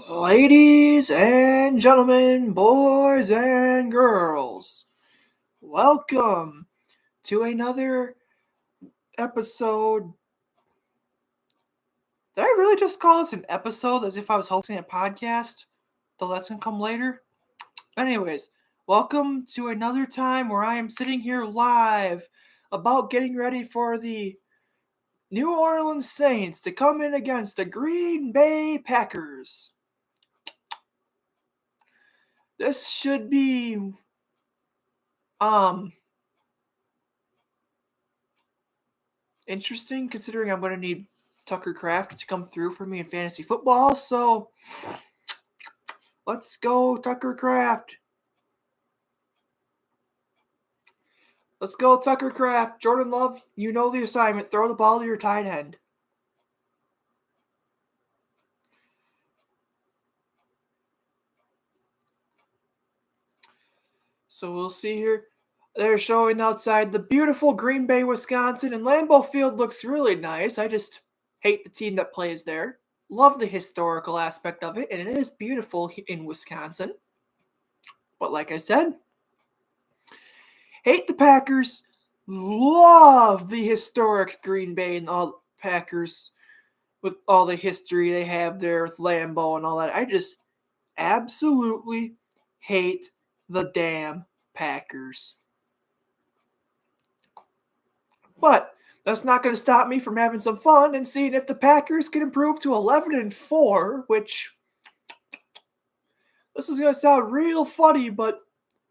Ladies and gentlemen, boys and girls, welcome to another episode. Did I really just call this an episode as if I was hosting a podcast? The lesson come later? Anyways, welcome to another time where I am sitting here live about getting ready for the New Orleans Saints to come in against the Green Bay Packers. This should be interesting considering I'm going to need Tucker Kraft to come through for me in fantasy football. So let's go, Tucker Kraft. Let's go, Tucker Kraft. Jordan Love, you know the assignment. Throw the ball to your tight end. So we'll see here. They're showing outside the beautiful Green Bay, Wisconsin, and Lambeau Field looks really nice. I just hate the team that plays there. Love the historical aspect of it, and it is beautiful in Wisconsin. But like I said, hate the Packers. Love the historic Green Bay and all Packers with all the history they have there with Lambeau and all that. I just absolutely hate the damn Packers. But that's not going to stop me from having some fun and seeing if the Packers can improve to 11-4, which this is going to sound real funny, but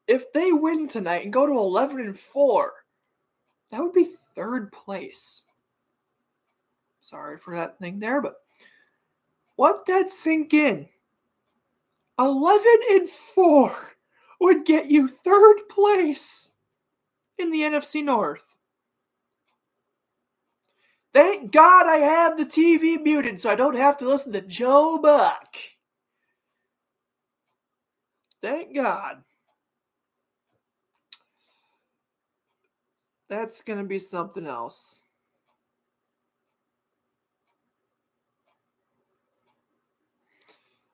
if they win tonight and go to 11-4, that would be third place. Sorry for that thing there, but let that sink in. 11-4 would get you third place in the NFC North. Thank God I have the TV muted so I don't have to listen to Joe Buck. Thank God. That's going to be something else.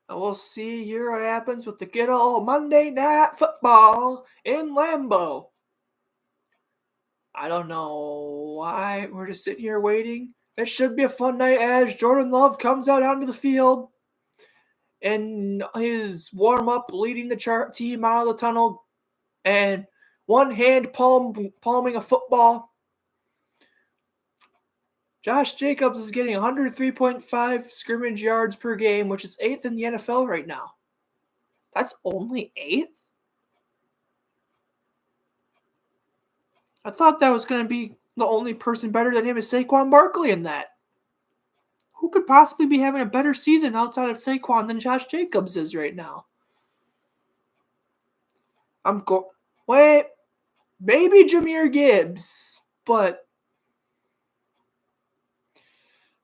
And we'll see here what happens with the good old Monday Night Football in Lambeau. I don't know why we're just sitting here waiting. It should be a fun night as Jordan Love comes out onto the field and his warm-up leading the team out of the tunnel and one hand palming a football. Josh Jacobs is getting 103.5 scrimmage yards per game, which is 8th in the NFL right now. That's only 8th? I thought that was going to be the only person better than him is Saquon Barkley in that. Who could possibly be having a better season outside of Saquon than Josh Jacobs is right now? Wait, maybe Jahmyr Gibbs, but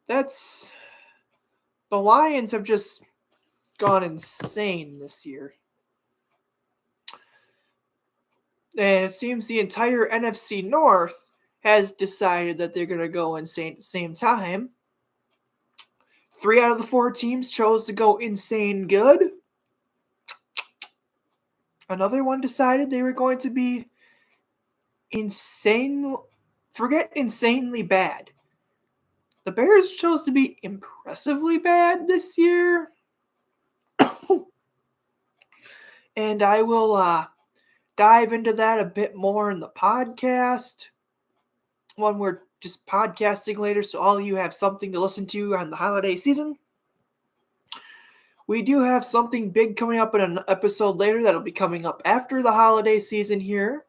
the Lions have just gone insane this year. And it seems the entire NFC North has decided that they're going to go insane at the same time. 3 out of the 4 teams chose to go insane good. Another one decided they were going to be insanely bad. The Bears chose to be impressively bad this year. And I will dive into that a bit more in the podcast when we're just podcasting later, so all of you have something to listen to on the holiday season. We do have something big coming up in an episode later that'll be coming up after the holiday season here.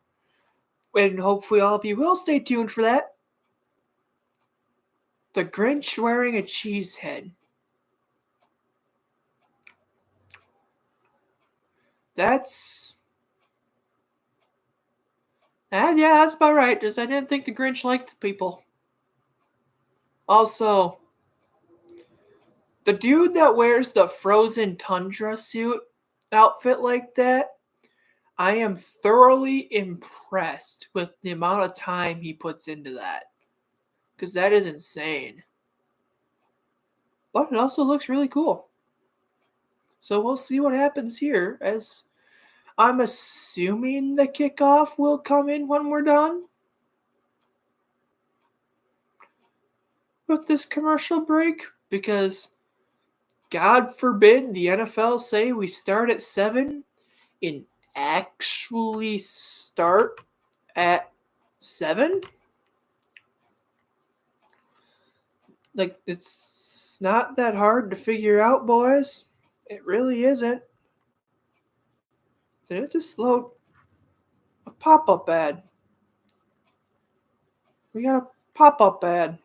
And hopefully all of you will stay tuned for that. The Grinch wearing a cheese head. That's about right. Because I didn't think the Grinch liked people. Also, the dude that wears the frozen tundra suit outfit like that, I am thoroughly impressed with the amount of time he puts into that. Because that is insane. But it also looks really cool. So we'll see what happens here, as I'm assuming the kickoff will come in when we're done with this commercial break, because God forbid the NFL say we start at 7 and actually start at 7. Like, it's not that hard to figure out, boys. It really isn't. Did it just load a pop-up ad? We got a pop-up ad.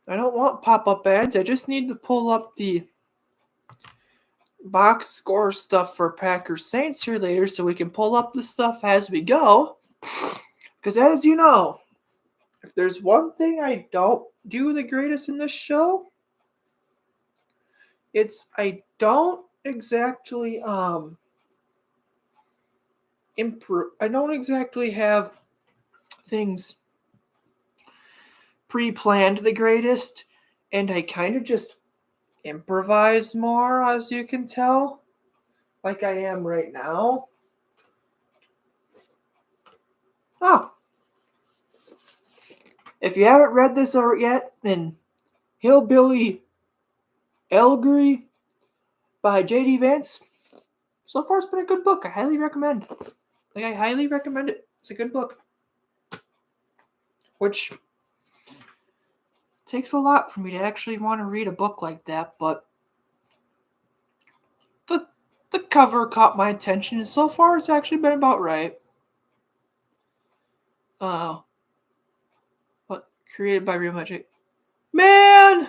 I don't want pop-up ads. I just need to pull up the box score stuff for Packers Saints here later so we can pull up the stuff as we go. Because as you know, if there's one thing I don't do the greatest in this show, it's I don't exactly improve. I don't exactly have things pre-planned the greatest, and I kind of just improvise more, as you can tell, like I am right now. Oh, if you haven't read this yet, then Hillbilly Elegy by J.D. Vance. So far, it's been a good book. I highly recommend. I highly recommend it. It's a good book, which takes a lot for me to actually want to read a book like that, but the cover caught my attention, and so far it's actually been about right. What created by Real Magic? Man,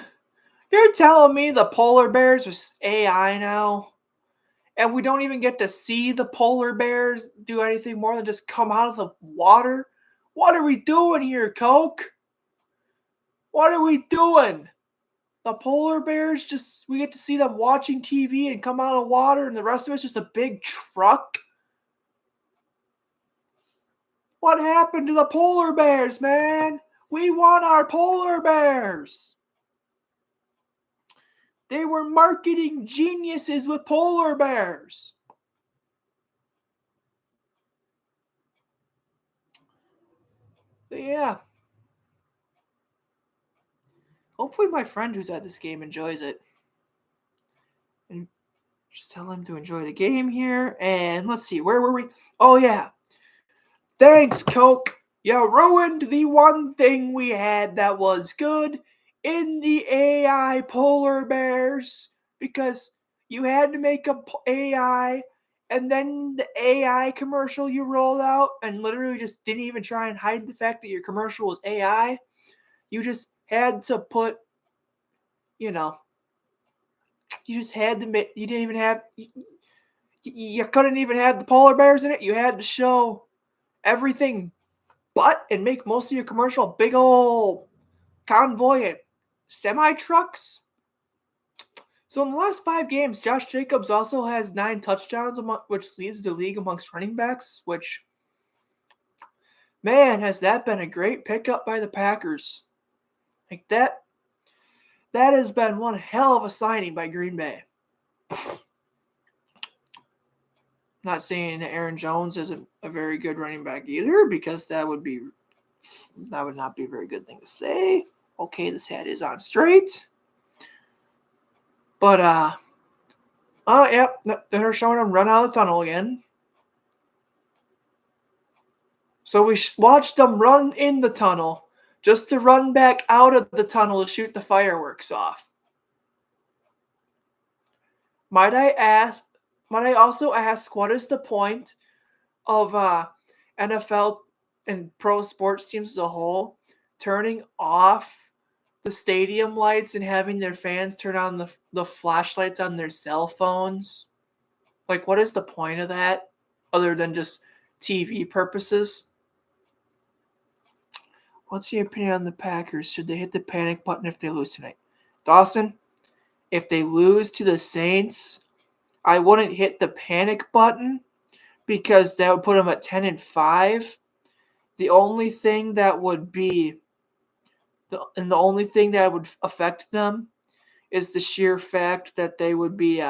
you're telling me the polar bears are AI now, and we don't even get to see the polar bears do anything more than just come out of the water? What are we doing here, Coke? What are we doing? The polar bears, we get to see them watching TV and come out of water, and the rest of it's just a big truck? What happened to the polar bears, man? We want our polar bears. They were marketing geniuses with polar bears. But yeah. Hopefully my friend who's at this game enjoys it. And just tell him to enjoy the game here. And let's see, where were we? Oh, yeah. Thanks, Coke. You ruined the one thing we had that was good in the AI polar bears, because you had to make a AI, and then the AI commercial you rolled out and literally just didn't even try and hide the fact that your commercial was AI. You just had to put, you just had to make, you didn't even have, you couldn't even have the polar bears in it. You had to show everything but and make most of your commercial big old convoy of semi-trucks. So in the last 5 games, Josh Jacobs also has 9 touchdowns, which leads the league amongst running backs, which, man, has that been a great pickup by the Packers. Like that has been one hell of a signing by Green Bay. Not saying that Aaron Jones isn't a very good running back either, because that would not be a very good thing to say. Okay, this hat is on straight. But, yep, they're showing him run out of the tunnel again. So we watched them run in the tunnel just to run back out of the tunnel to shoot the fireworks off. Might I also ask, what is the point of NFL and pro sports teams as a whole turning off the stadium lights and having their fans turn on the flashlights on their cell phones? Like, what is the point of that other than just TV purposes? What's your opinion on the Packers? Should they hit the panic button if they lose tonight? Dawson, if they lose to the Saints, I wouldn't hit the panic button, because that would put them at 10-5. The only thing that would be And the only thing that would affect them is the sheer fact that they would be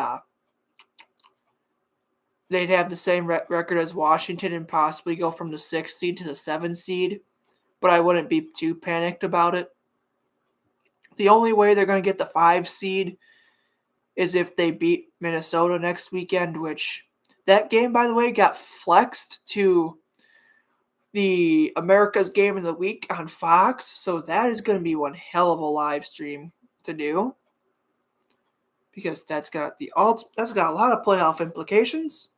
they'd have the same record as Washington and possibly go from the 6th seed to the 7th seed. But I wouldn't be too panicked about it. The only way they're going to get the 5 seed is if they beat Minnesota next weekend, which that game, by the way, got flexed to the America's Game of the Week on Fox. So that is going to be one hell of a live stream to do, because that's got a lot of playoff implications.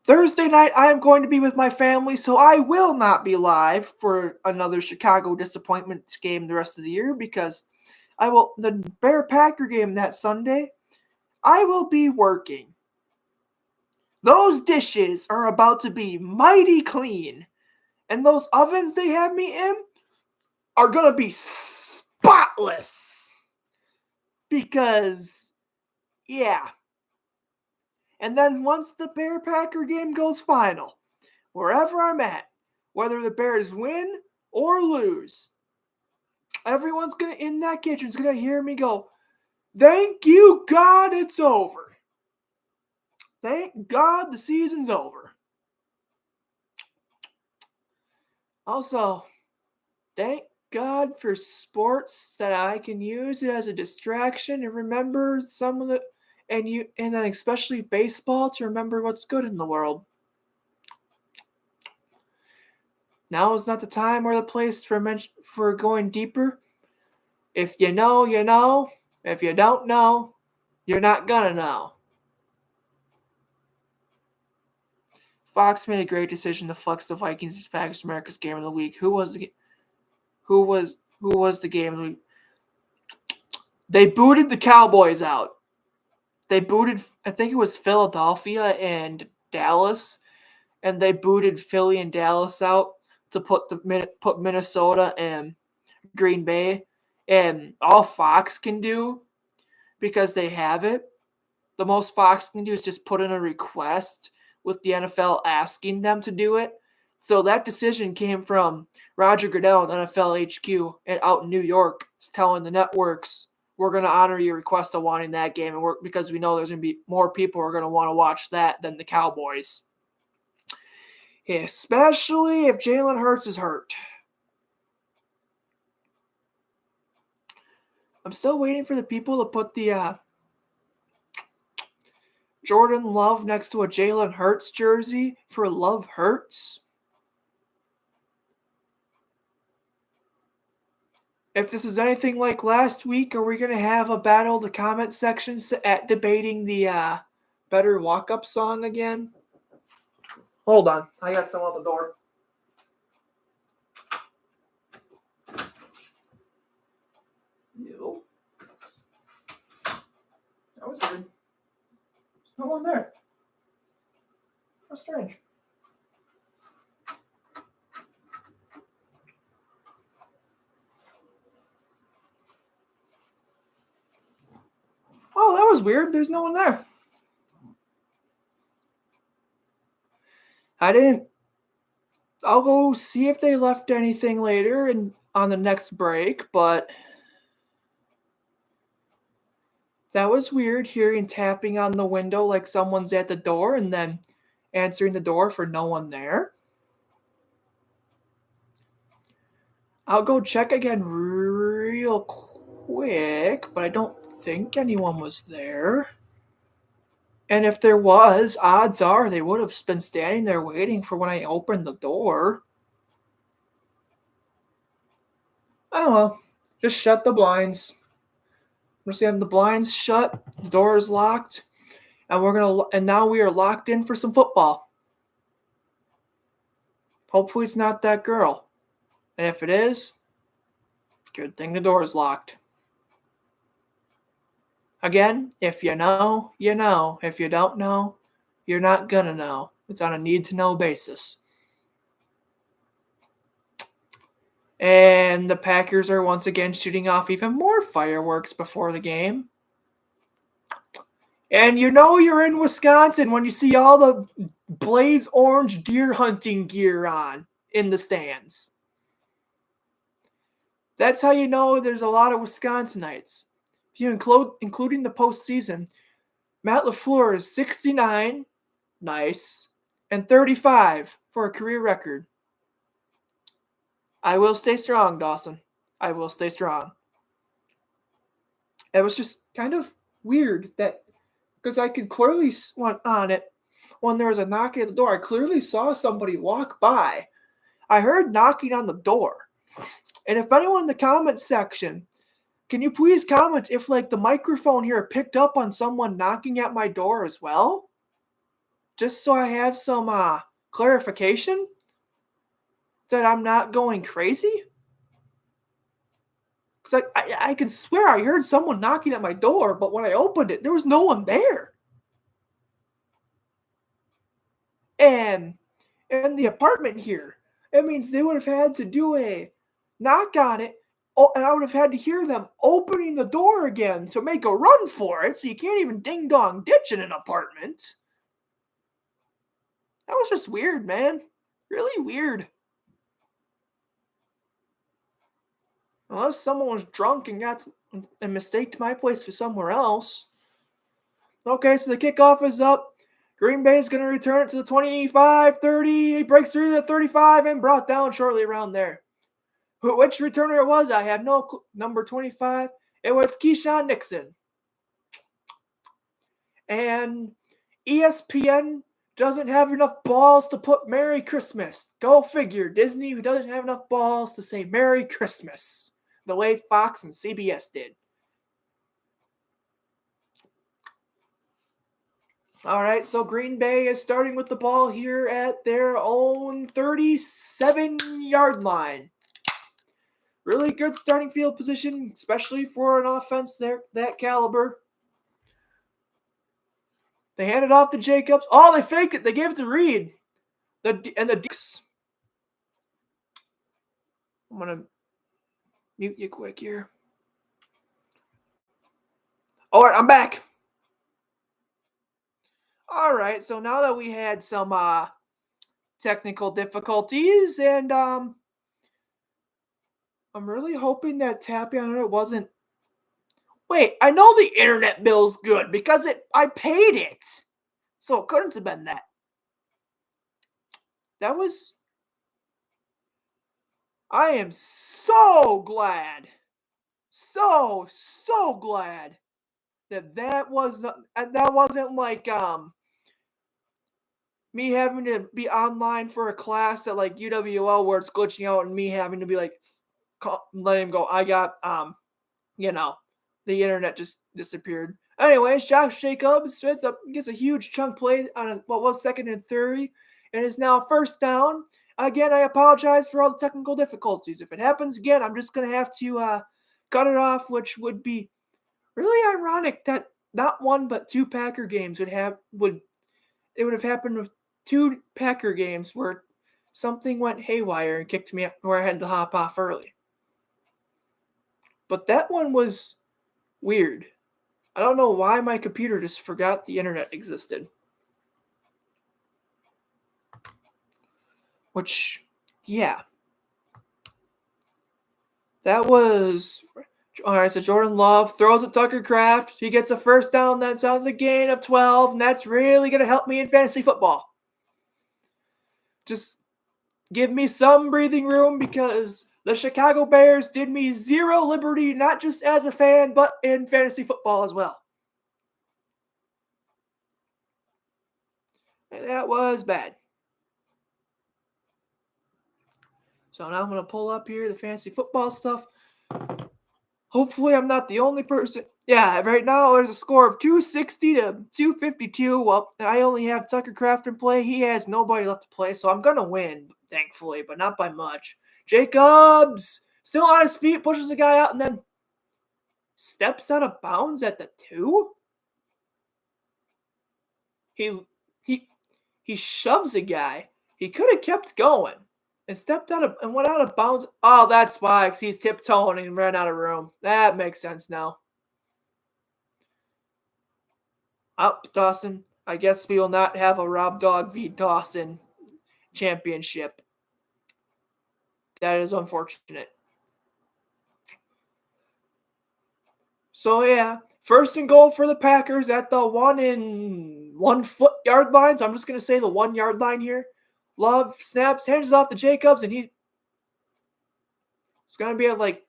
Thursday night, I am going to be with my family, so I will not be live for another Chicago disappointment game the rest of the year, because the Bear-Packer game that Sunday, I will be working. Those dishes are about to be mighty clean, and those ovens they have me in are going to be spotless, because, yeah. And then once the Bear-Packer game goes final, wherever I'm at, whether the Bears win or lose, everyone's going to, in that kitchen, is going to hear me go, "Thank you, God, it's over. Thank God the season's over." Also, thank God for sports that I can use it as a distraction and remember some of the, and then especially baseball, to remember what's good in the world. Now is not the time or the place for going deeper. If you know, you know. If you don't know, you're not gonna know. Fox made a great decision to flex the Vikings as Packers America's Game of the Week. Who was the Game of the Week? They booted the Cowboys out. They booted, I think it was Philadelphia and Dallas, and they booted Philly and Dallas out to put Minnesota and Green Bay. And all Fox can do, because they have it, the most Fox can do is just put in a request with the NFL asking them to do it. So that decision came from Roger Goodell and NFL HQ and out in New York, telling the networks, "We're going to honor your request of wanting that game, and because we know there's going to be more people who are going to want to watch that than the Cowboys, especially if Jalen Hurts is hurt." I'm still waiting for the people to put the Jordan Love next to a Jalen Hurts jersey for Love Hurts. If this is anything like last week, are we going to have a battle of the comment sections at debating the Better Walk-Up song again? Hold on. I got someone at the door. Yo. That was weird. There's no one there. How strange. Oh, that was weird. There's no one there. I'll go see if they left anything later and on the next break, but that was weird, hearing tapping on the window like someone's at the door and then answering the door for no one there. I'll go check again real quick, but I don't think anyone was there. And if there was, odds are they would have been standing there waiting for when I opened the door. Oh well, just shut the blinds. We're just having the blinds shut, the door is locked, and now we are locked in for some football. Hopefully it's not that girl. And if it is, good thing the door is locked. Again, if you know, you know. If you don't know, you're not gonna know. It's on a need-to-know basis. And the Packers are once again shooting off even more fireworks before the game. And you know you're in Wisconsin when you see all the blaze orange deer hunting gear on in the stands. That's how you know there's a lot of Wisconsinites. If you including the postseason, Matt LaFleur is 69, nice, and 35 for a career record. I will stay strong, Dawson. I will stay strong. It was just kind of weird that because I could clearly on it when there was a knock at the door. I clearly saw somebody walk by. I heard knocking on the door. And if anyone in the comments section, can you please comment if like the microphone here picked up on someone knocking at my door as well? Just so I have some clarification that I'm not going crazy. Because I can swear I heard someone knocking at my door, but when I opened it, there was no one there. And in the apartment here, it means they would have had to do a knock on it, and I would have had to hear them opening the door again to make a run for it, so you can't even ding-dong ditch in an apartment. That was just weird, man. Really weird. Unless someone was drunk and mistaked my place for somewhere else. Okay, so the kickoff is up. Green Bay is going to return it to the 25-30. He breaks through the 35 and brought down shortly around there. Which returner it was, I have no clue. Number 25. It was Keyshawn Nixon. And ESPN doesn't have enough balls to put Merry Christmas. Go figure. Disney who doesn't have enough balls to say Merry Christmas the way Fox and CBS did. All right, so Green Bay is starting with the ball here at their own 37-yard line. Really good starting field position, especially for an offense that caliber. They hand it off to Jacobs. Oh, they faked it. They gave it to Reed. And the Dukes. I'm going to mute you quick here. All right, I'm back. All right, so now that we had some technical difficulties, and I'm really hoping that tapping on it wasn't. Wait, I know the internet bill's good because I paid it, so it couldn't have been that. That was. I am so glad, so glad that wasn't like me having to be online for a class at like UWL where it's glitching out and me having to be like let him go. I got the internet just disappeared. Anyways, Josh Jacobs gets a huge chunk play on what was 2nd and 30 and is now first down. Again, I apologize for all the technical difficulties. If it happens again, I'm just going to have to cut it off, which would be really ironic that not one but two Packer games would have happened with two Packer games where something went haywire and kicked me where I had to hop off early. But that one was weird. I don't know why my computer just forgot the internet existed. Which, yeah. That was... All right, so Jordan Love throws at Tucker Kraft. He gets a first down. That sounds a gain of 12, and that's really going to help me in fantasy football. Just give me some breathing room because the Chicago Bears did me zero liberty, not just as a fan, but in fantasy football as well. And that was bad. So now I'm going to pull up here the fantasy football stuff. Hopefully I'm not the only person. Yeah, right now there's a score of 260 to 252. Well, I only have Tucker Kraft in play. He has nobody left to play, so I'm going to win, thankfully, but not by much. Jacobs, still on his feet, pushes the guy out, and then steps out of bounds at the 2? He shoves a guy. He could have kept going. And stepped out and went out of bounds. Oh, that's why, because he's tiptoeing and ran out of room. That makes sense now. Up, Dawson. I guess we will not have a Rob Dog v. Dawson championship. That is unfortunate. So yeah, first and goal for the Packers at the 1 foot yard line. So I'm just gonna say the 1 yard line here. Love snaps, hands it off to Jacobs, and he's gonna be at like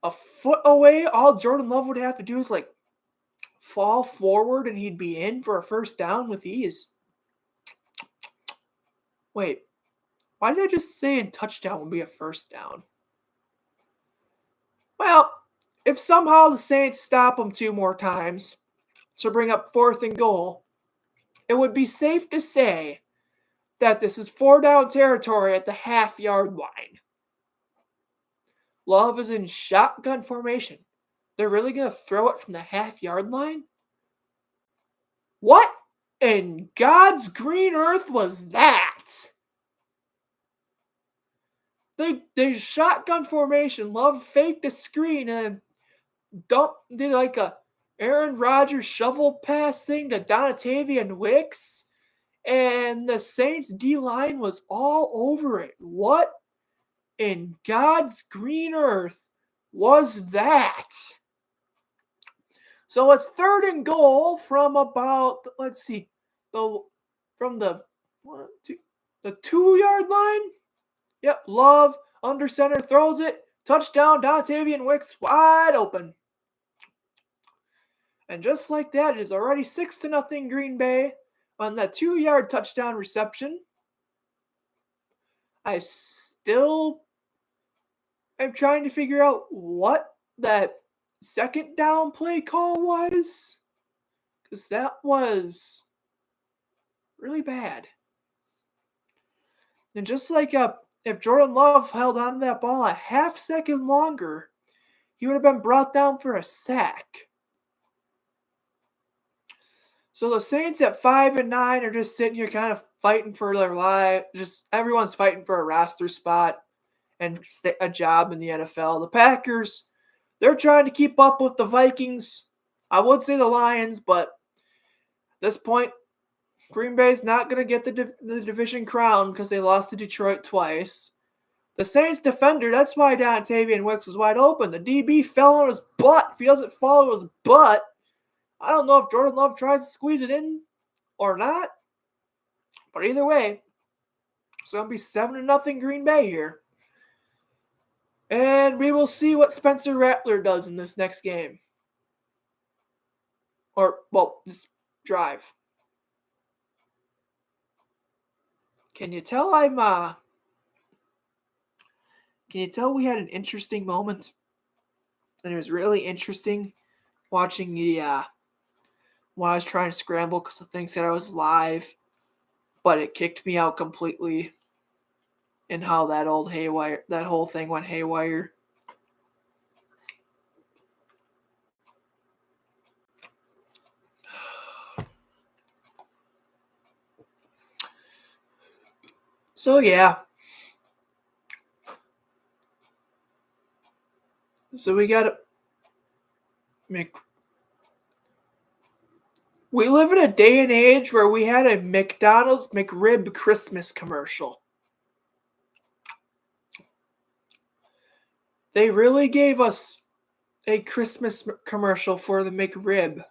a foot away. All Jordan Love would have to do is like fall forward, and he'd be in for a first down with ease. Wait, why did I just say a touchdown would be a first down? Well, if somehow the Saints stop them 2 more times to bring up fourth and goal, it would be safe to say that this is 4 down territory at the half-yard line. Love is in shotgun formation. They're really going to throw it from the half-yard line? What in God's green earth was that? They shotgun formation. Love faked the screen and did like a Aaron Rodgers shovel pass thing to Donatavian Wicks. And the Saints D-line was all over it. What in God's green earth was that? So it's third and goal from about, let's see, from the 2 yard line. Yep, Love under center throws it. Touchdown, Donatavian Wicks wide open. And just like that, it is already 6-0 Green Bay on that 2-yard touchdown reception. I still am trying to figure out what that second down play call was, because that was really bad. And just like if Jordan Love held on to that ball a half second longer, he would have been brought down for a sack. So the Saints at 5-9 are just sitting here kind of fighting for their life. Just everyone's fighting for a roster spot and a job in the NFL. The Packers, they're trying to keep up with the Vikings. I would say the Lions, but at this point, Green Bay's not going to get the division crown because they lost to Detroit twice. The Saints defender, that's why Donatavian Wicks was wide open. The DB fell on his butt. If he doesn't fall on his butt, I don't know if Jordan Love tries to squeeze it in or not. But either way, it's going to be 7-0 Green Bay here. And we will see what Spencer Rattler does in this next game. This drive. Can you tell we had an interesting moment? And it was really interesting watching when I was trying to scramble because the thing said I was live, but it kicked me out completely. And how that whole thing went haywire. So yeah. So we got to we live in a day and age where we had a McDonald's McRib Christmas commercial. They really gave us a Christmas commercial for the McRib.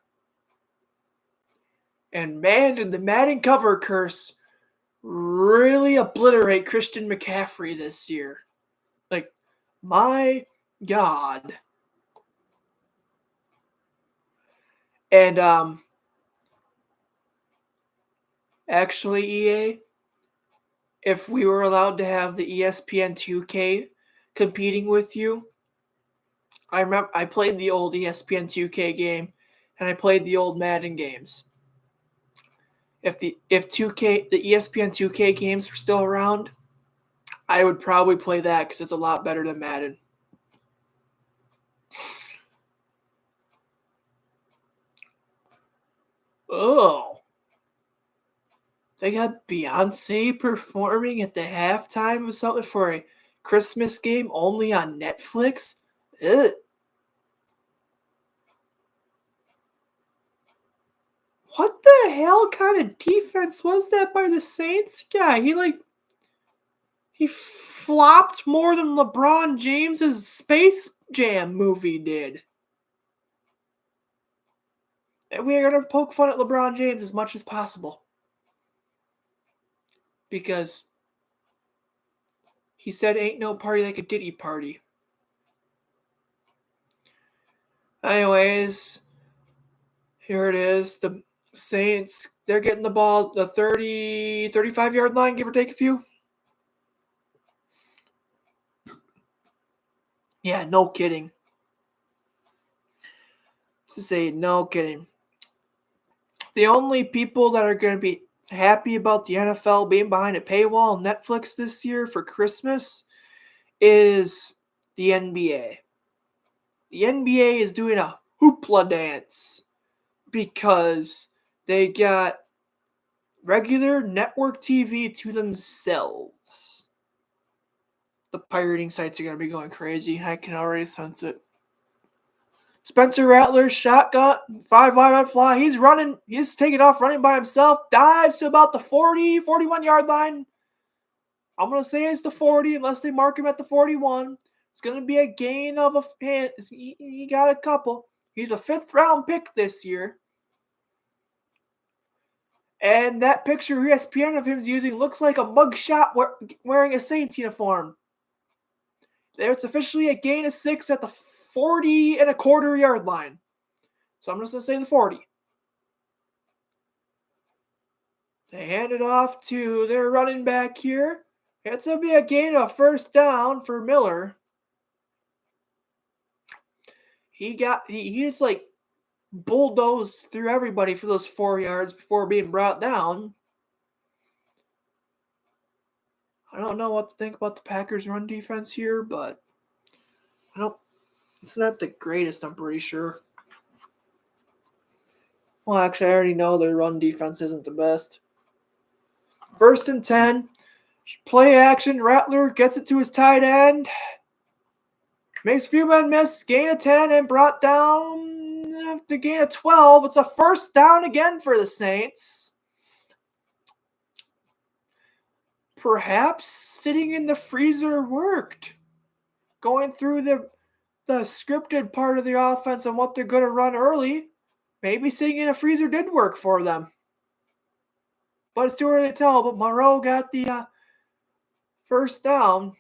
And man, did the Madden cover curse really obliterate Christian McCaffrey this year. Like, my God. And actually, EA, if we were allowed to have the ESPN 2K competing with you, I remember I played the old ESPN 2K game and I played the old Madden games. If the ESPN 2K games were still around, I would probably play that because it's a lot better than Madden. Oh. They got Beyonce performing at the halftime of something for a Christmas game only on Netflix? Ugh. What the hell kind of defense was that by the Saints guy? He flopped more than LeBron James's Space Jam movie did. And we are going to poke fun at LeBron James as much as possible. Because he said ain't no party like a Diddy party. Anyways, here it is. The Saints, they're getting the ball the 30, 35-yard line, give or take a few. Yeah, no kidding. To say no kidding. The only people that are going to be happy about the NFL being behind a paywall on Netflix this year for Christmas is the NBA. The NBA is doing a hoopla dance because they got regular network TV to themselves. The pirating sites are going to be going crazy. I can already sense it. Spencer Rattler, shotgun, 5 wide fly. He's running. He's taking off running by himself. Dives to about the 40, 41-yard line. I'm going to say it's the 40 unless they mark him at the 41. It's going to be a gain of a hand. He got a couple. He's a 5th-round pick this year. And that picture ESPN of him using looks like a mugshot wearing a Saints uniform. It's officially a gain of 6 at the 40.25-yard line. So I'm just going to say the 40. They hand it off to their running back here. It's going to be a gain of 1st down for Miller. He just like bulldozed through everybody for those 4 yards before being brought down. I don't know what to think about the Packers' run defense here, but it's not the greatest, I'm pretty sure. Well, actually, I already know their run defense isn't the best. 1st and 10. Play action. Rattler gets it to his tight end. Makes a few men miss. Gain of 10 and brought down to gain of 12. It's a 1st down again for the Saints. Perhaps sitting in the freezer worked. Going through the scripted part of the offense and what they're going to run early, maybe sitting in a freezer did work for them. But it's too early to tell. But Moreau got the 1st down.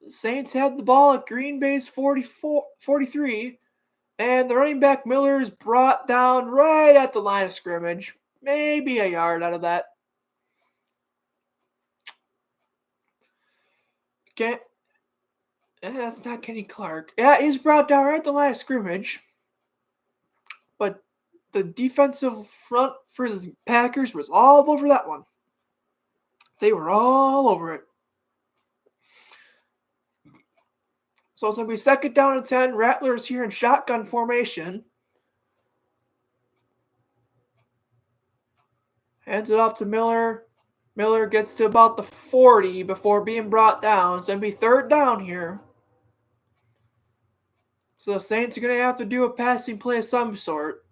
The Saints had the ball at Green Bay's 43, and the running back Miller is brought down right at the line of scrimmage. Maybe a yard out of that. Okay. That's not Kenny Clark. Yeah, he's brought down right at the line of scrimmage. But the defensive front for the Packers was all over that one. They were all over it. So it's going to be 2nd down and 10. Rattler's here in shotgun formation. Hands it off to Miller. Miller gets to about the 40 before being brought down. It's going to be 3rd down here. So the Saints are going to have to do a passing play of some sort.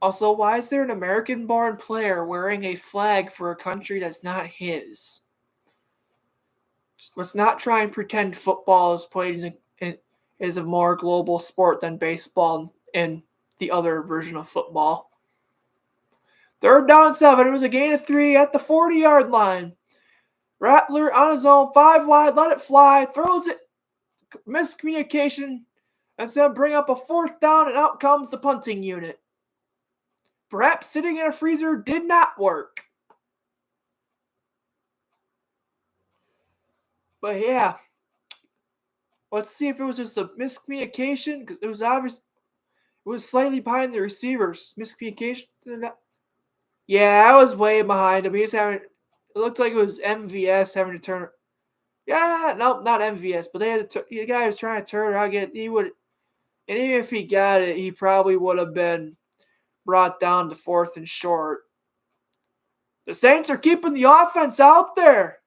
Also, why is there an American-born player wearing a flag for a country that's not his? Let's not try and pretend football is played is a more global sport than baseball and the other version of football. 3rd down and 7. It was a gain of 3 at the 40-yard line. Rattler on his own, 5 wide, let it fly, throws it, miscommunication, and so bring up a 4th down, and out comes the punting unit. Perhaps sitting in a freezer did not work. But yeah, let's see if it was just a miscommunication, because it was obvious it was slightly behind the receivers. Miscommunication. Yeah, I was way behind him. It looked like it was MVS having to turn. Yeah, nope, not MVS, but the guy was trying to turn around. And even if he got it, he probably would have been brought down to 4th and short. The Saints are keeping the offense out there.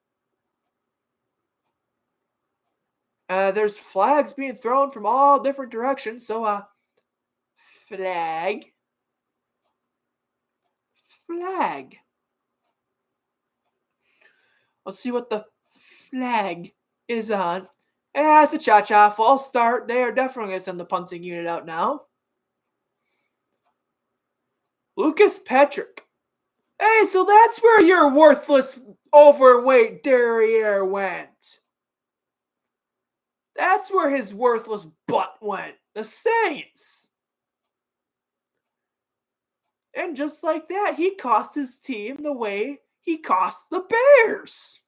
There's flags being thrown from all different directions. So, flag. Let's see what the flag is on. It's a cha-cha. False start. They are definitely going to send the punting unit out now. Lucas Patrick. Hey, so that's where your worthless, overweight derriere went. That's where his worthless butt went. The Saints. And just like that, he cost his team the way he cost the Bears.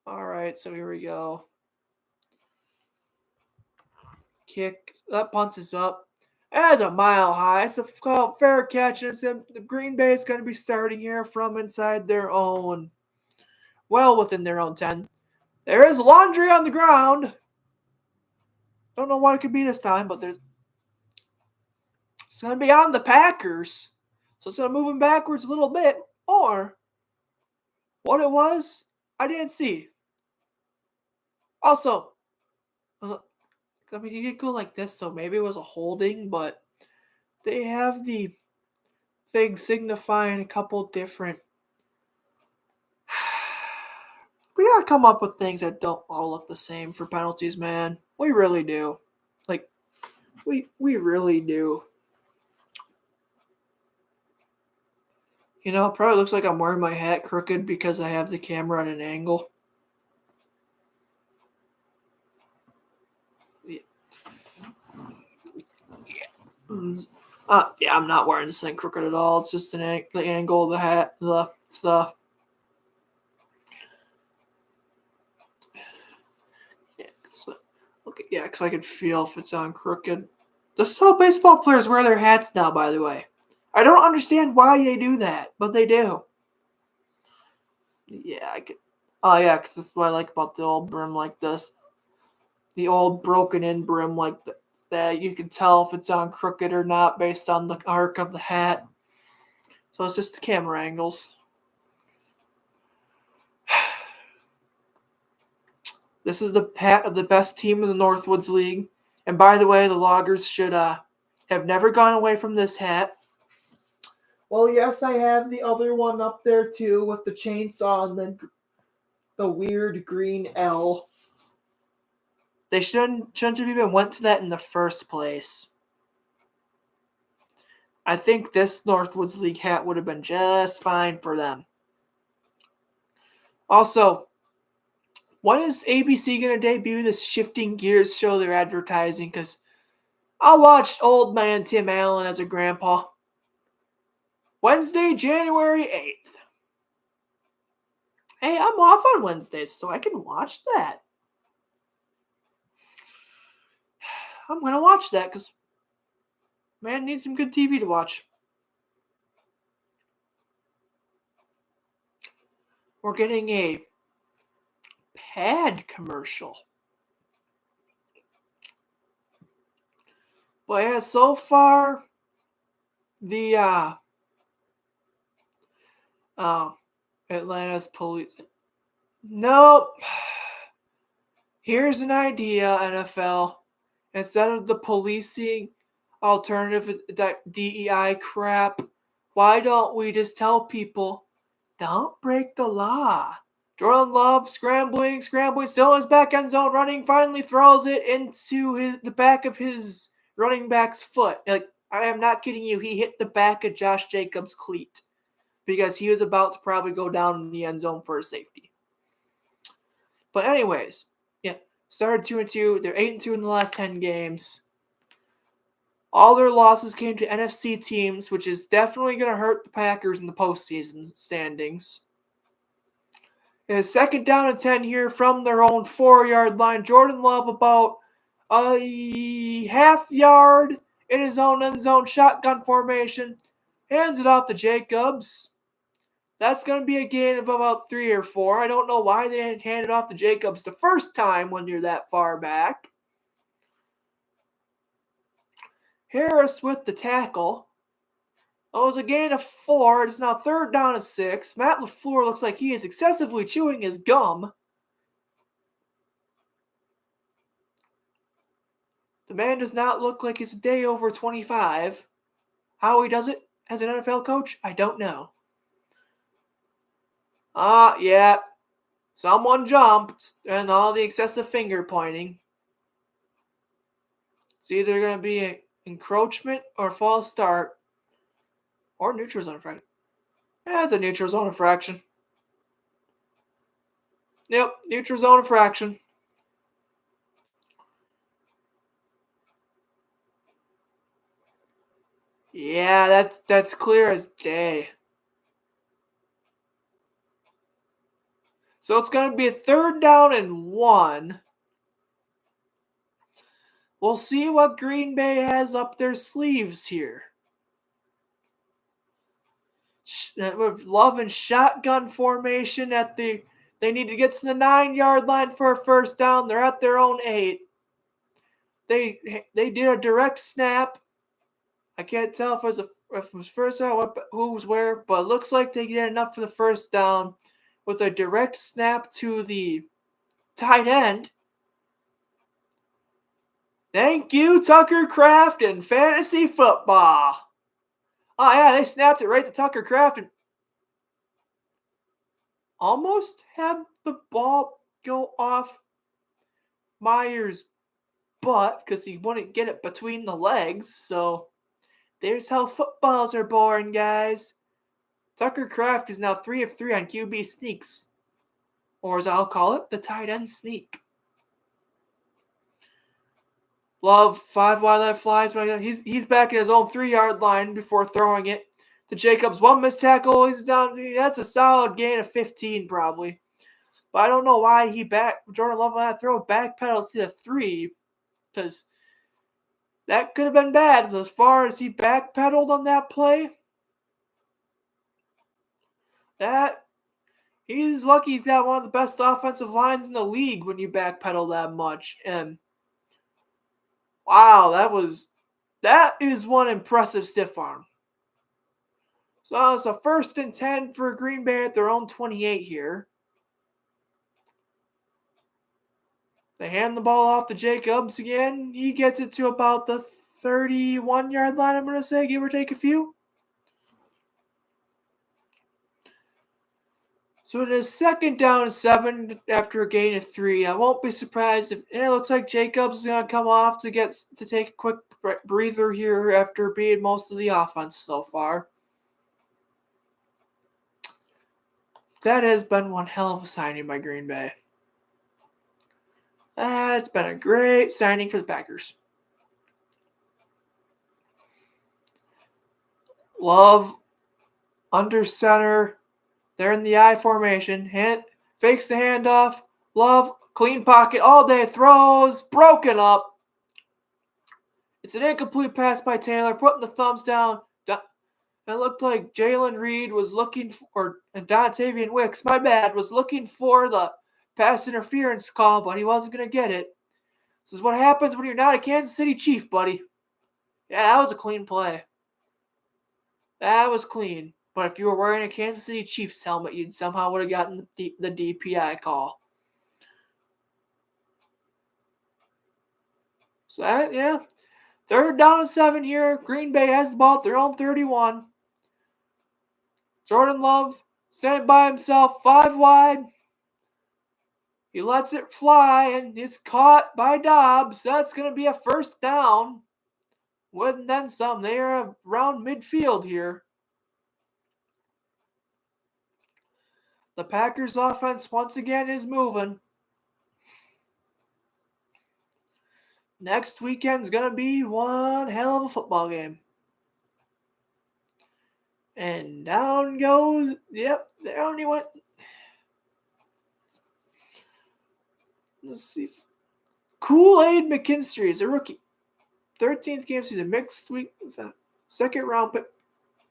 All right, so here we go. Kick. That punts is up. That's a mile high. It's a called fair catch. And the Green Bay is going to be starting here from inside their own, well within their own 10. There is laundry on the ground. Don't know what it could be this time, but it's going to be on the Packers. So it's going to move them backwards a little bit. Or what it was, I didn't see. Also, I mean, you could go like this, so maybe it was a holding, but they have the thing signifying a couple different. We gotta come up with things that don't all look the same for penalties, man. We really do. Like, we really do. You know, it probably looks like I'm wearing my hat crooked because I have the camera at an angle. Yeah, I'm not wearing this thing crooked at all. It's just the angle of the hat, the stuff. Yeah, because I can feel if it's on crooked. This is how baseball players wear their hats now, by the way. I don't understand why they do that, but they do. Yeah, I could. Oh, yeah, because this is what I like about the old brim like this. The old broken-in brim like that. You can tell if it's on crooked or not based on the arc of the hat. So it's just the camera angles. This is the hat of the best team in the Northwoods League. And by the way, the Loggers should have never gone away from this hat. Well, yes, I have the other one up there too with the chainsaw and the weird green L. They shouldn't have even went to that in the first place. I think this Northwoods League hat would have been just fine for them. Also, when is ABC going to debut this Shifting Gears show they're advertising? Because I watched Old Man Tim Allen as a grandpa. Wednesday, January 8th. Hey, I'm off on Wednesdays, so I can watch that. I'm going to watch that because man needs some good TV to watch. We're getting a pad commercial. But yeah, so far, the Atlanta's police. Nope. Here's an idea, NFL. Instead of the policing alternative DEI crap, why don't we just tell people, don't break the law? Jordan Love scrambling, still in his back end zone, running, finally throws it into the back of his running back's foot. Like, I am not kidding you. He hit the back of Josh Jacobs' cleat because he was about to probably go down in the end zone for a safety. But anyways, yeah, started 2-2. They're 8-2 in the last 10 games. All their losses came to NFC teams, which is definitely going to hurt the Packers in the postseason standings. It is second down and 10 here from their own 4-yard line. Jordan Love about a half yard in his own end zone, shotgun formation. Hands it off to Jacobs. That's going to be a gain of about 3 or 4. I don't know why they didn't hand it off to Jacobs the first time when you're that far back. Harris with the tackle. It was a gain of 4. It's now third down and 6. Matt LaFleur looks like he is excessively chewing his gum. The man does not look like he's a day over 25. How he does it as an NFL coach, I don't know. Yeah. Someone jumped and all the excessive finger pointing. It's either going to be encroachment or false start or neutral zone infraction. Yeah, it's a neutral zone infraction. Yep, neutral zone infraction. Yeah, that's clear as day. So it's going to be a 3rd down and 1. We'll see what Green Bay has up their sleeves here. With Love and shotgun formation they need to get to the 9-yard line for a 1st down. They're at their own 8. They did a direct snap. I can't tell if it was first down, who was where, but it looks like they get enough for the 1st down with a direct snap to the tight end. Thank you, Tucker Kraft and fantasy football. Oh yeah, they snapped it right to Tucker Kraft and almost had the ball go off Myers' butt because he wouldn't get it between the legs. So there's how footballs are born, guys. Tucker Kraft is now 3 of 3 on QB sneaks. Or as I'll call it, the tight end sneak. Love 5 wide left flies. He's back in his own 3-yard line before throwing it to Jacobs. 1 missed tackle. He's down. That's a solid gain of 15 probably. But I don't know why Jordan Love on that throw backpedals to the 3 because that could have been bad. But as far as he backpedaled on that play, he's lucky he's got one of the best offensive lines in the league when you backpedal that much. And wow, that is one impressive stiff arm. So it's a 1st and 10 for Green Bay at their own 28 here. They hand the ball off to Jacobs again. He gets it to about the 31-yard line, I'm going to say, give or take a few. So it is 2nd down and 7 after a gain of 3. I won't be surprised if it looks like Jacobs is going to come off to take a quick breather here after being most of the offense so far. That has been one hell of a signing by Green Bay. It's been a great signing for the Packers. Love under center. They're in the I formation. Fakes the handoff. Love, clean pocket all day. Throws, broken up. It's an incomplete pass by Taylor, putting the thumbs down. It looked like Jalen Reed was looking and Dontavian Wicks, my bad, was looking for the pass interference call, but he wasn't going to get it. This is what happens when you're not a Kansas City Chief, buddy. Yeah, that was a clean play. That was clean. But if you were wearing a Kansas City Chiefs helmet, you'd somehow would have gotten the DPI call. So, 3rd down and 7 here. Green Bay has the ball at their own 31. Jordan Love standing by himself, 5 wide. He lets it fly, and it's caught by Dobbs. That's going to be a 1st down. With then some. They are around midfield here. The Packers offense once again is moving. Next weekend's going to be one hell of a football game. And down goes, down he went. Let's see. Kool-Aid McKinstry is a rookie. 13th game season, mixed week, 2nd round pick.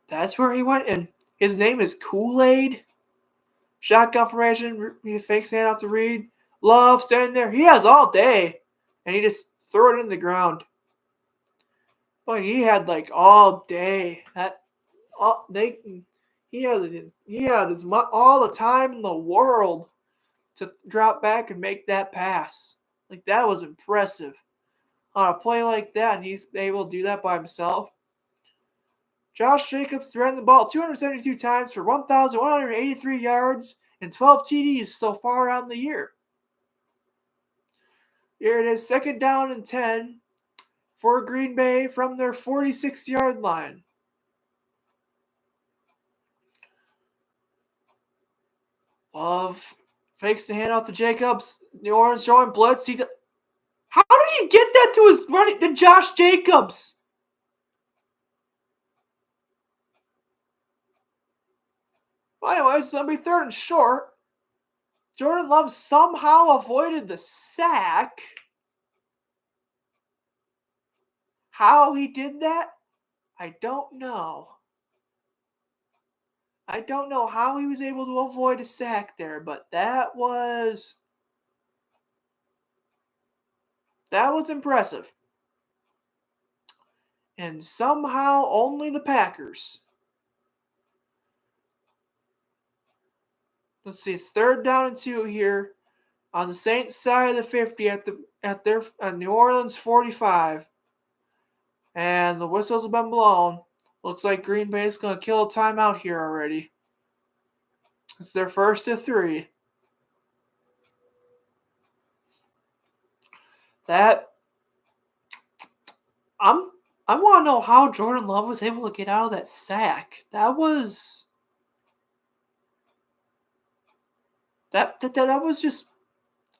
That's where he went, and his name is Kool-Aid. Shotgun formation, he fakes hand off to Reed. Love standing there. He has all day, and he just threw it in the ground. But he had all day. He had all the time in the world to drop back and make that pass. That was impressive. On a play like that, and he's able to do that by himself. Josh Jacobs ran the ball 272 times for 1,183 yards and 12 TDs so far on the year. Here it is, 2nd down and 10 for Green Bay from their 46-yard line. Love fakes the handoff to Jacobs. New Orleans showing blitz. How did he get that to Josh Jacobs? Well, anyways, it's going to be 3rd and short. Jordan Love somehow avoided the sack. How he did that, I don't know. I don't know how he was able to avoid a sack there, but that was impressive. And somehow only the Packers. Let's see, it's 3rd down and 2 here on the Saints side of the 50 at New Orleans 45. And the whistles have been blown. Looks like Green Bay is going to kill a timeout here already. It's their 1st to 3. I want to know how Jordan Love was able to get out of that sack. That was just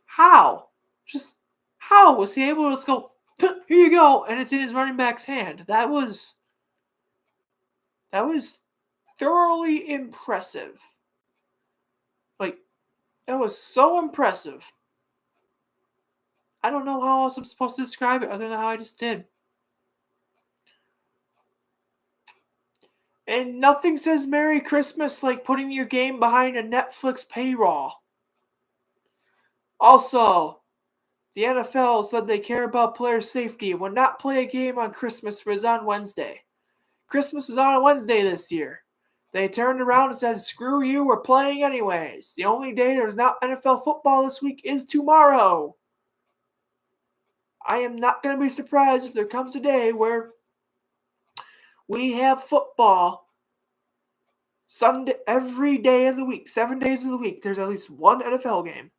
how? Just how was he able to just go, here you go, and it's in his running back's hand? That was thoroughly impressive. Like, that was so impressive. I don't know how else I'm supposed to describe it other than how I just did. And nothing says Merry Christmas like putting your game behind a Netflix paywall. Also, the NFL said they care about player safety and would not play a game on Christmas if it was on Wednesday. Christmas is on a Wednesday this year. They turned around and said, screw you, we're playing anyways. The only day there's not NFL football this week is tomorrow. I am not going to be surprised if there comes a day where we have football Sunday every day of the week, 7 days of the week. There's at least one NFL game.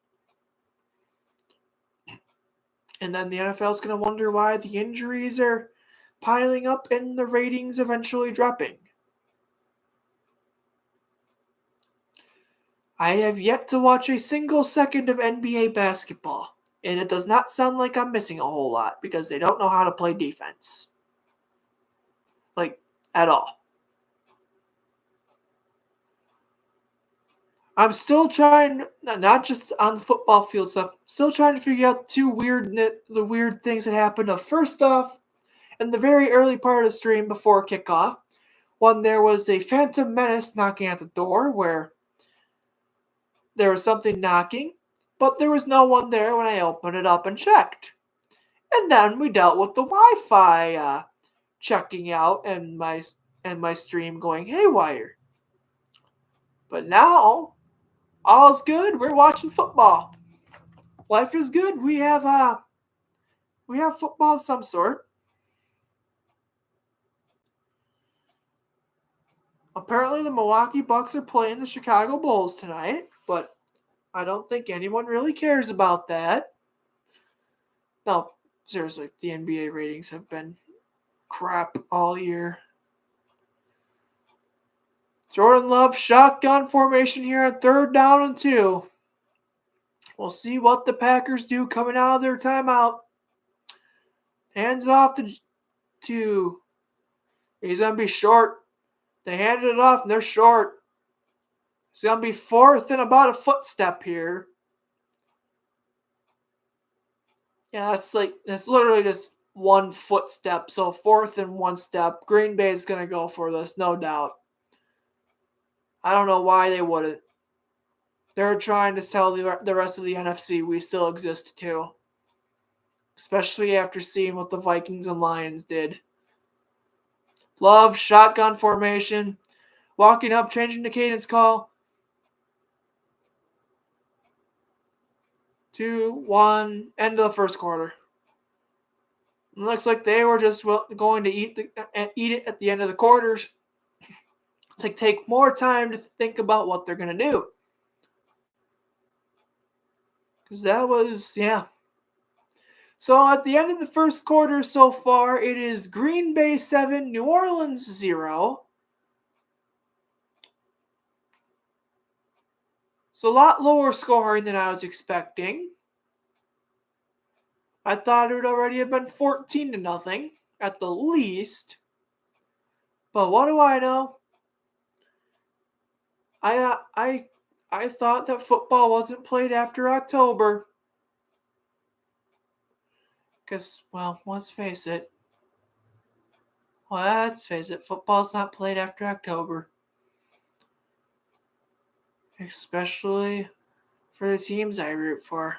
And then the NFL is going to wonder why the injuries are piling up and the ratings eventually dropping. I have yet to watch a single second of NBA basketball, and it does not sound like I'm missing a whole lot because they don't know how to play defense. Like, at all. I'm still trying, not just on the football field stuff, still trying to figure out the weird things that happened. First off, in the very early part of the stream before kickoff, when there was a Phantom Menace knocking at the door where there was something knocking, but there was no one there when I opened it up and checked. And then we dealt with the Wi-Fi checking out and my stream going haywire. But now, all's good. We're watching football. Life is good. We have football of some sort. Apparently, the Milwaukee Bucks are playing the Chicago Bulls tonight, but I don't think anyone really cares about that. No, seriously, the NBA ratings have been crap all year. Jordan Love, shotgun formation here at 3rd down and 2. We'll see what the Packers do coming out of their timeout. Hands it off to he's going to be short. They handed it off, and they're short. It's going to be 4th and about a footstep here. Yeah, that's literally just 1 footstep. So 4th and 1 step. Green Bay is going to go for this, no doubt. I don't know why they wouldn't. They're trying to tell the rest of the NFC we still exist too. Especially after seeing what the Vikings and Lions did. Love, shotgun formation. Walking up, changing the cadence call. 2, 1, end of the first quarter. It looks like they were just going to eat it at the end of the quarters. To take more time to think about what they're going to do. Because that was, So at the end of the first quarter so far, it is Green Bay 7, New Orleans 0. So a lot lower scoring than I was expecting. I thought it would already have been 14-0 at the least. But what do I know? I thought that football wasn't played after October. Because, well, let's face it. Football's not played after October. Especially for the teams I root for.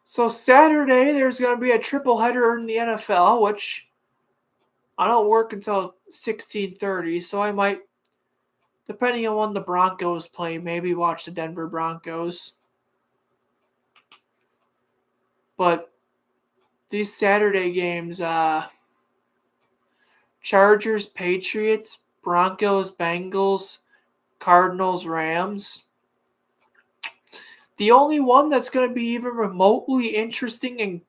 So Saturday, there's going to be a triple header in the NFL, which I don't work until 16:30, so I might, depending on when the Broncos play, maybe watch the Denver Broncos. But these Saturday games, Chargers, Patriots, Broncos, Bengals, Cardinals, Rams. The only one that's going to be even remotely interesting and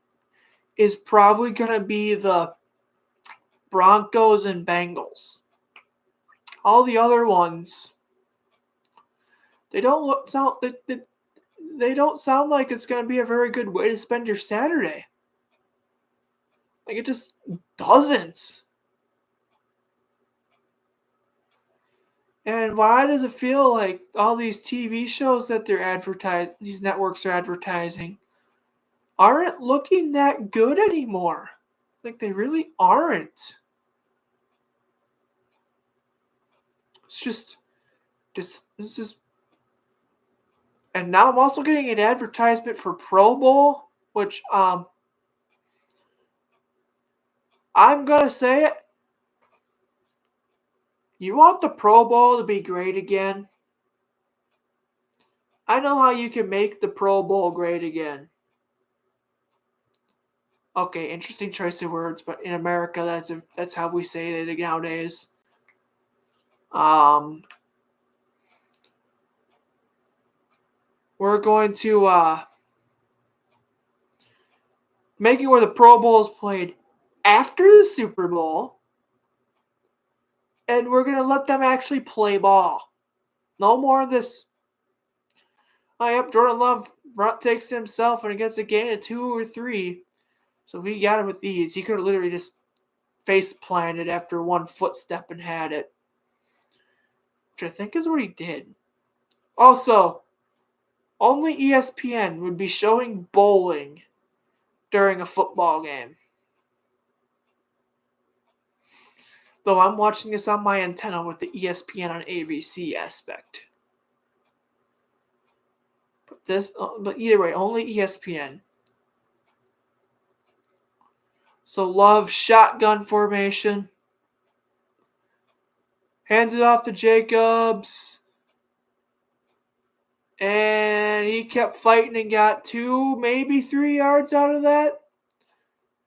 is probably going to be the Broncos and Bengals. All the other ones, they don't sound like it's going to be a very good way to spend your Saturday. Like, it just doesn't. And why does it feel like all these TV shows that these networks are advertising, aren't looking that good anymore? Like, they really aren't. It's just this is. And now I'm also getting an advertisement for Pro Bowl, which I'm gonna say it. You want the Pro Bowl to be great again? I know how you can make the Pro Bowl great again. Okay, interesting choice of words, but in America, that's how we say it nowadays. We're going to make it where the Pro Bowl is played after the Super Bowl, and we're going to let them actually play ball. No more of this. Oh, yep, Jordan Love takes it himself and it gets a gain of 2 or 3. So he got it with ease. He could have literally just face planted after one footstep and had it, which I think is what he did. Also, only ESPN would be showing bowling during a football game. Though I'm watching this on my antenna with the ESPN on ABC aspect. But either way, only ESPN. So Love, shotgun formation. Hands it off to Jacobs. And he kept fighting and got 2, maybe 3 yards out of that.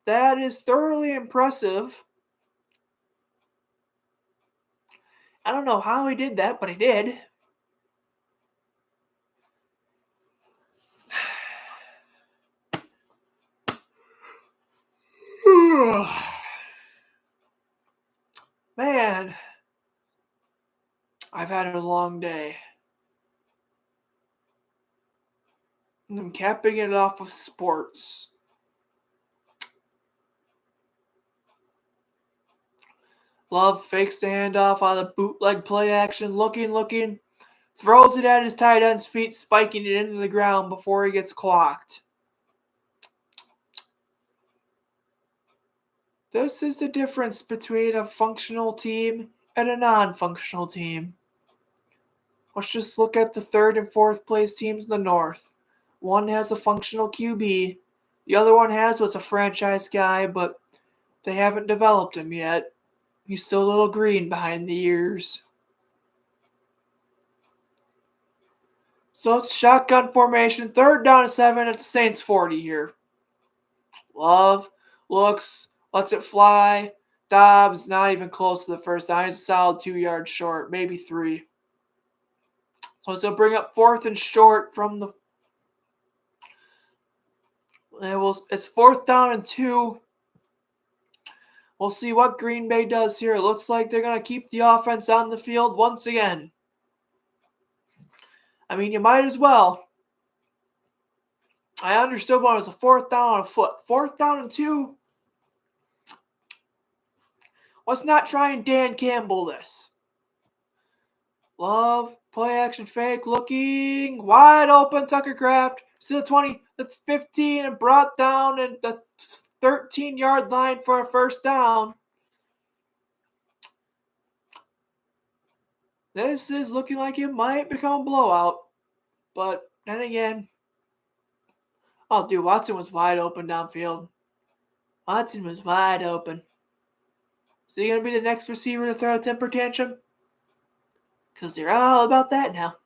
That is thoroughly impressive. I don't know how he did that, but he did. Man, I've had a long day. And I'm capping it off with sports. Love fakes the handoff on the bootleg play action, looking, throws it at his tight end's feet, spiking it into the ground before he gets clocked. This is the difference between a functional team and a non-functional team. Let's just look at the 3rd and 4th place teams in the North. One has a functional QB. The other one has what's a franchise guy, but they haven't developed him yet. He's still a little green behind the ears. So it's shotgun formation. 3rd down and 7 at the Saints 40 here. Love looks, lets it fly. Dobbs not even close to the first down. He's a solid 2 yards short, maybe 3. So it's going to bring up 4th and short from the It's 4th down and 2. We'll see what Green Bay does here. It looks like they're going to keep the offense on the field once again. I mean, you might as well. I understood when it was a 4th down and a foot. 4th down and 2. Let's not try and Dan Campbell this. Love, play action fake, looking wide open. Tucker Kraft, still 20, that's 15, and brought down at the 13-yard line for a 1st down. This is looking like it might become a blowout. But then again, oh, dude, Watson was wide open downfield. Watson was wide open. Is he going to be the next receiver to throw a temper tantrum? Because they're all about that now.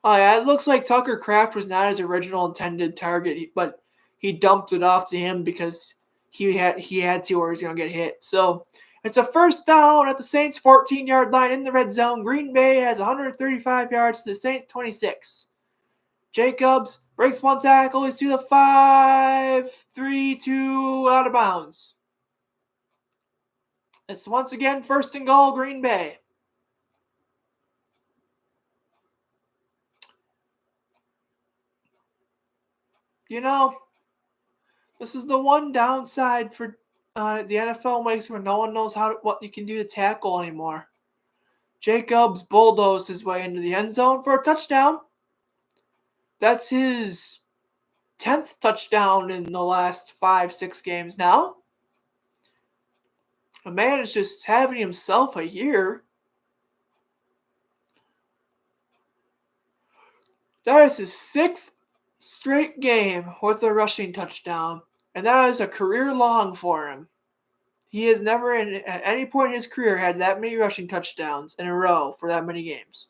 Oh, yeah, it looks like Tucker Kraft was not his original intended target, but he dumped it off to him because he had to or he's going to get hit. So it's a 1st down at the Saints' 14-yard line in the red zone. Green Bay has 135 yards to the Saints' 26. Jacobs breaks one tackle. He's to the 5, 3, 2, out of bounds. It's once again 1st and goal, Green Bay. You know, this is the one downside for the NFL makes where no one knows what you can do to tackle anymore. Jacobs bulldozed his way into the end zone for a touchdown. That's his 10th touchdown in the last 5-6 games now. The man is just having himself a year. That is his 6th straight game with a rushing touchdown, and that is a career long for him. He has never at any point in his career had that many rushing touchdowns in a row for that many games.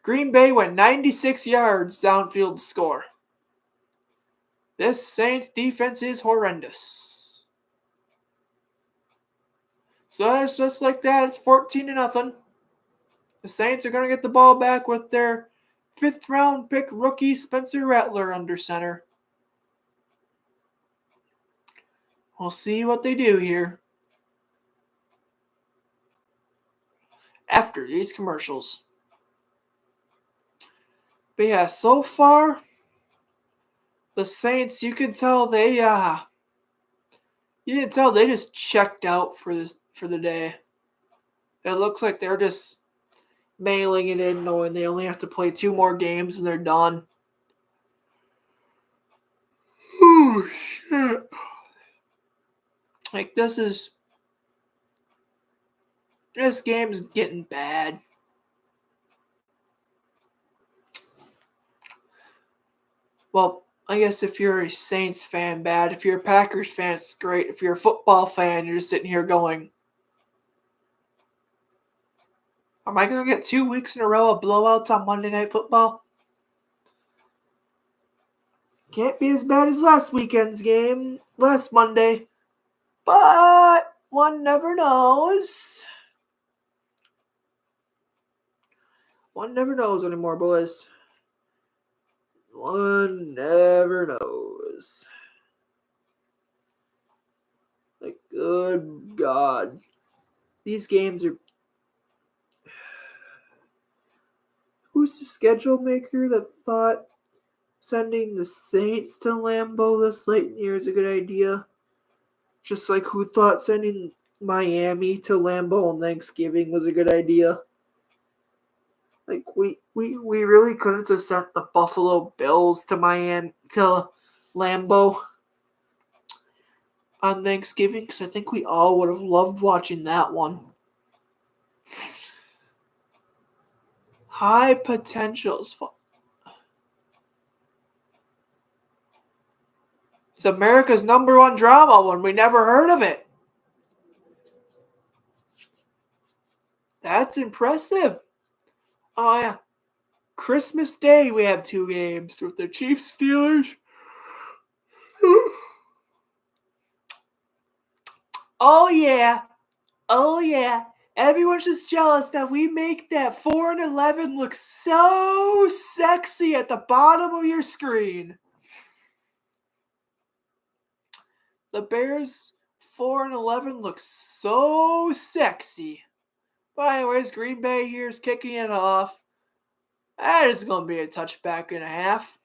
Green Bay went 96 yards downfield to score. This Saints defense is horrendous. So it's just like that. It's 14-0. The Saints are going to get the ball back with their 5th-round pick rookie Spencer Rattler under center. We'll see what they do here after these commercials. But yeah, so far, the Saints, you can tell they just checked out for the day. It looks like they're just mailing it in, knowing they only have to play 2 more games and they're done. Oh, shit. Like, this game's getting bad. Well, I guess if you're a Saints fan, bad. If you're a Packers fan, it's great. If you're a football fan, you're just sitting here going, am I going to get 2 weeks in a row of blowouts on Monday Night Football? Can't be as bad as last weekend's game, last Monday. But one never knows. One never knows anymore, boys. One never knows. Like, good God. These games are... Who's the schedule maker that thought sending the Saints to Lambeau this late in the year is a good idea? Just like who thought sending Miami to Lambeau on Thanksgiving was a good idea? Like, we really couldn't have sent the Buffalo Bills to Lambeau on Thanksgiving, because I think we all would have loved watching that one. High potentials. It's America's number 1 drama one. We never heard of it. That's impressive. Oh, yeah. Christmas Day, we have 2 games with the Chiefs Steelers. Oh, yeah. Oh, yeah. Everyone's just jealous that we make that 4-11 look so sexy at the bottom of your screen. The Bears 4-11 looks so sexy. But anyways, Green Bay here is kicking it off. That is going to be a touchback and a half.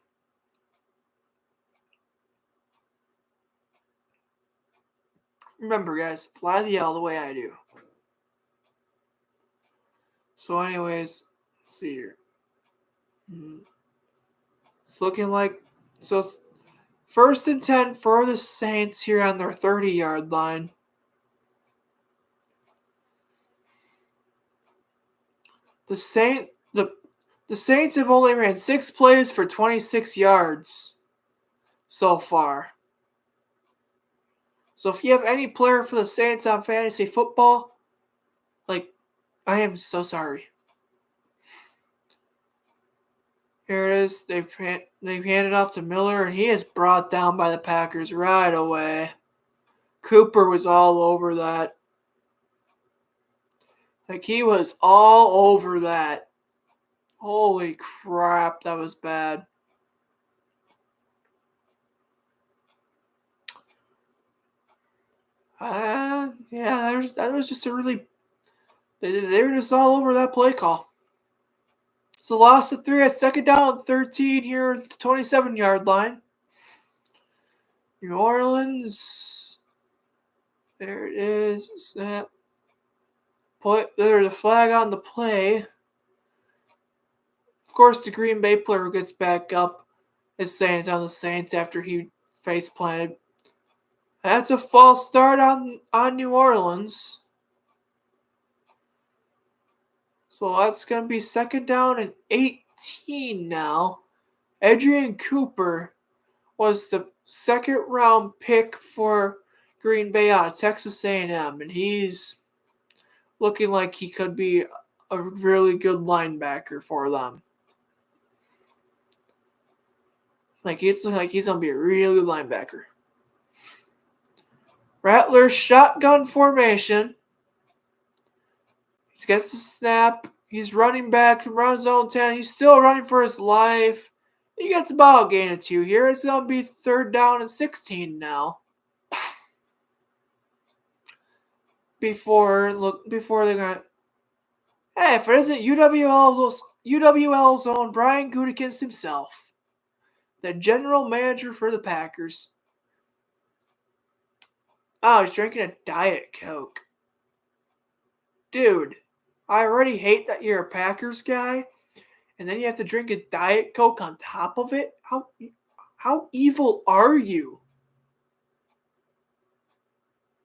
Remember, guys, fly the L the way I do. So anyways, let's see here. It's looking like, so it's 1st and 10 for the Saints here on their 30-yard line. The Saints have only ran 6 plays for 26 yards so far. So if you have any player for the Saints on fantasy football, I am so sorry. Here it is. They've handed off to Miller, and he is brought down by the Packers right away. Cooper was all over that. He was all over that. Holy crap, that was bad. That was just a really... They were just all over that play call. So loss of 3 at 2nd down and 13 here at the 27-yard line. New Orleans. There it is. Snap. There's a flag on the play. Of course, the Green Bay player gets back up. Is saying it's on the Saints after he face planted. That's a false start on New Orleans. So that's going to be 2nd down and 18 now. Adrian Cooper was the 2nd-round pick for Green Bay out of Texas A&M, and he's looking like he could be a really good linebacker for them. It's looking like he's going to be a really good linebacker. Rattler shotgun formation. He gets the snap. He's running back from around zone 10. He's still running for his life. He gets about a gain of 2 here. It's going to be 3rd down and 16 now. Before they're going to... Hey, if it isn't UWL's own Brian Gutekunst himself, the general manager for the Packers. Oh, he's drinking a Diet Coke. Dude, I already hate that you're a Packers guy, and then you have to drink a Diet Coke on top of it? How evil are you?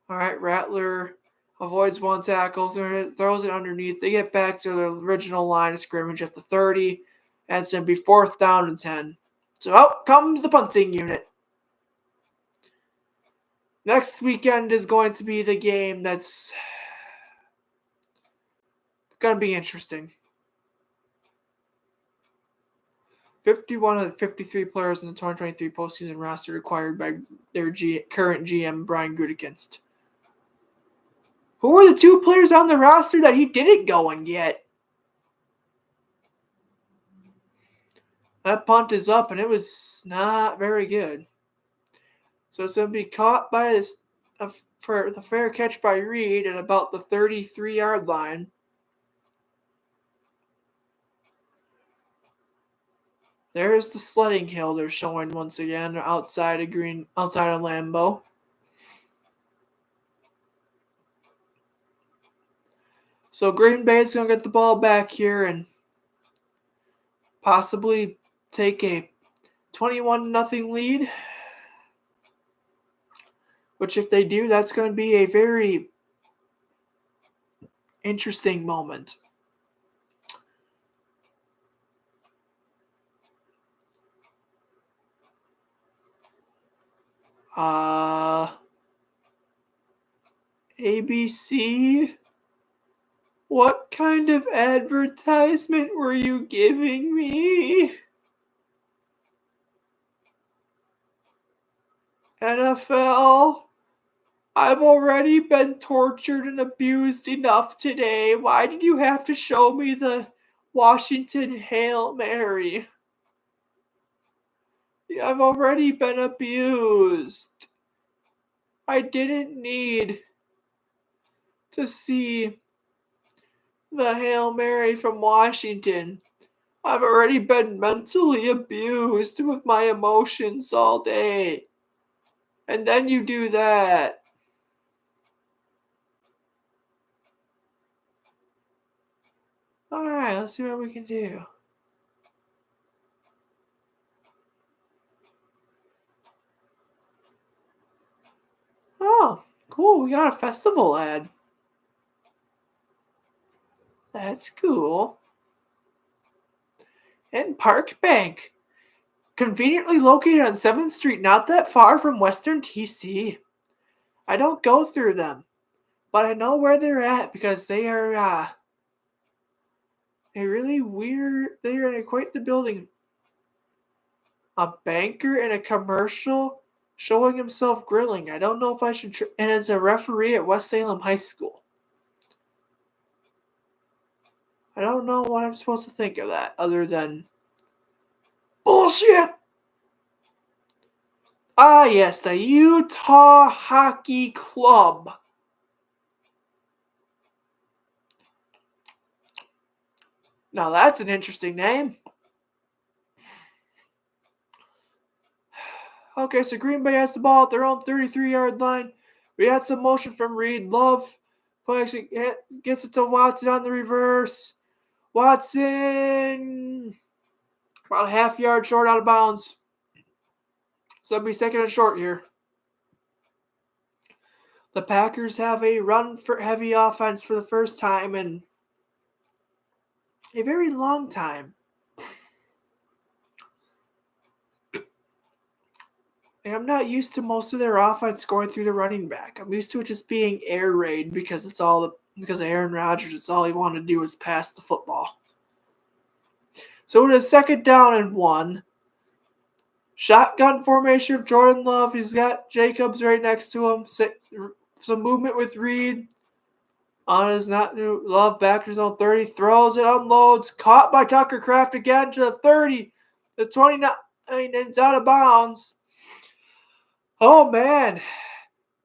All right, Rattler avoids 1 tackle, throws it underneath. They get back to the original line of scrimmage at the 30, and it's going to be 4th down and 10. So out comes the punting unit. Next weekend is going to be the game that's going to be interesting. 51 of the 53 players in the 2023 postseason roster acquired by their current GM, Brian Gutekunst. Who are the 2 players on the roster that he didn't go and get? That punt is up, and it was not very good. So it's going to be caught by for the fair catch by Reed at about the 33-yard line. There's the sledding hill they're showing once again outside of Lambeau. So Green Bay is going to get the ball back here and possibly take a 21-0 lead. Which if they do, that's going to be a very interesting moment. ABC? What kind of advertisement were you giving me? NFL? I've already been tortured and abused enough today. Why did you have to show me the Washington Hail Mary? I've already been abused. I didn't need to see the Hail Mary from Washington. I've already been mentally abused with my emotions all day. And then you do that. Alright, let's see what we can do. Oh, cool. We got a festival ad. That's cool. And Park Bank. Conveniently located on 7th Street, not that far from Western TC. I don't go through them, but I know where they're at because they are a really weird. They are in quite the building. A banker in a commercial showing himself grilling. I don't know if I should. And as a referee at West Salem High School. I don't know what I'm supposed to think of that other than bullshit. Ah, yes, the Utah Hockey Club. Now that's an interesting name. Okay, so Green Bay has the ball at their own 33-yard line. We had some motion from Reed. Love actually gets it to Watson on the reverse. Watson about a half yard short out of bounds. So it'll be second and short here. The Packers have a run for heavy offense for the first time in a very long time. And I'm not used to most of their offense going through the running back. I'm used to it just being air raid because because of Aaron Rodgers. It's all he wanted to do was pass the football. So it is second down and 1. Shotgun formation of Jordan Love. He's got Jacobs right next to him. Some movement with Reed. On his not Love back to his own 30. Throws it, unloads. Caught by Tucker Kraft again to the 30. The 29. And it's out of bounds. Oh, man.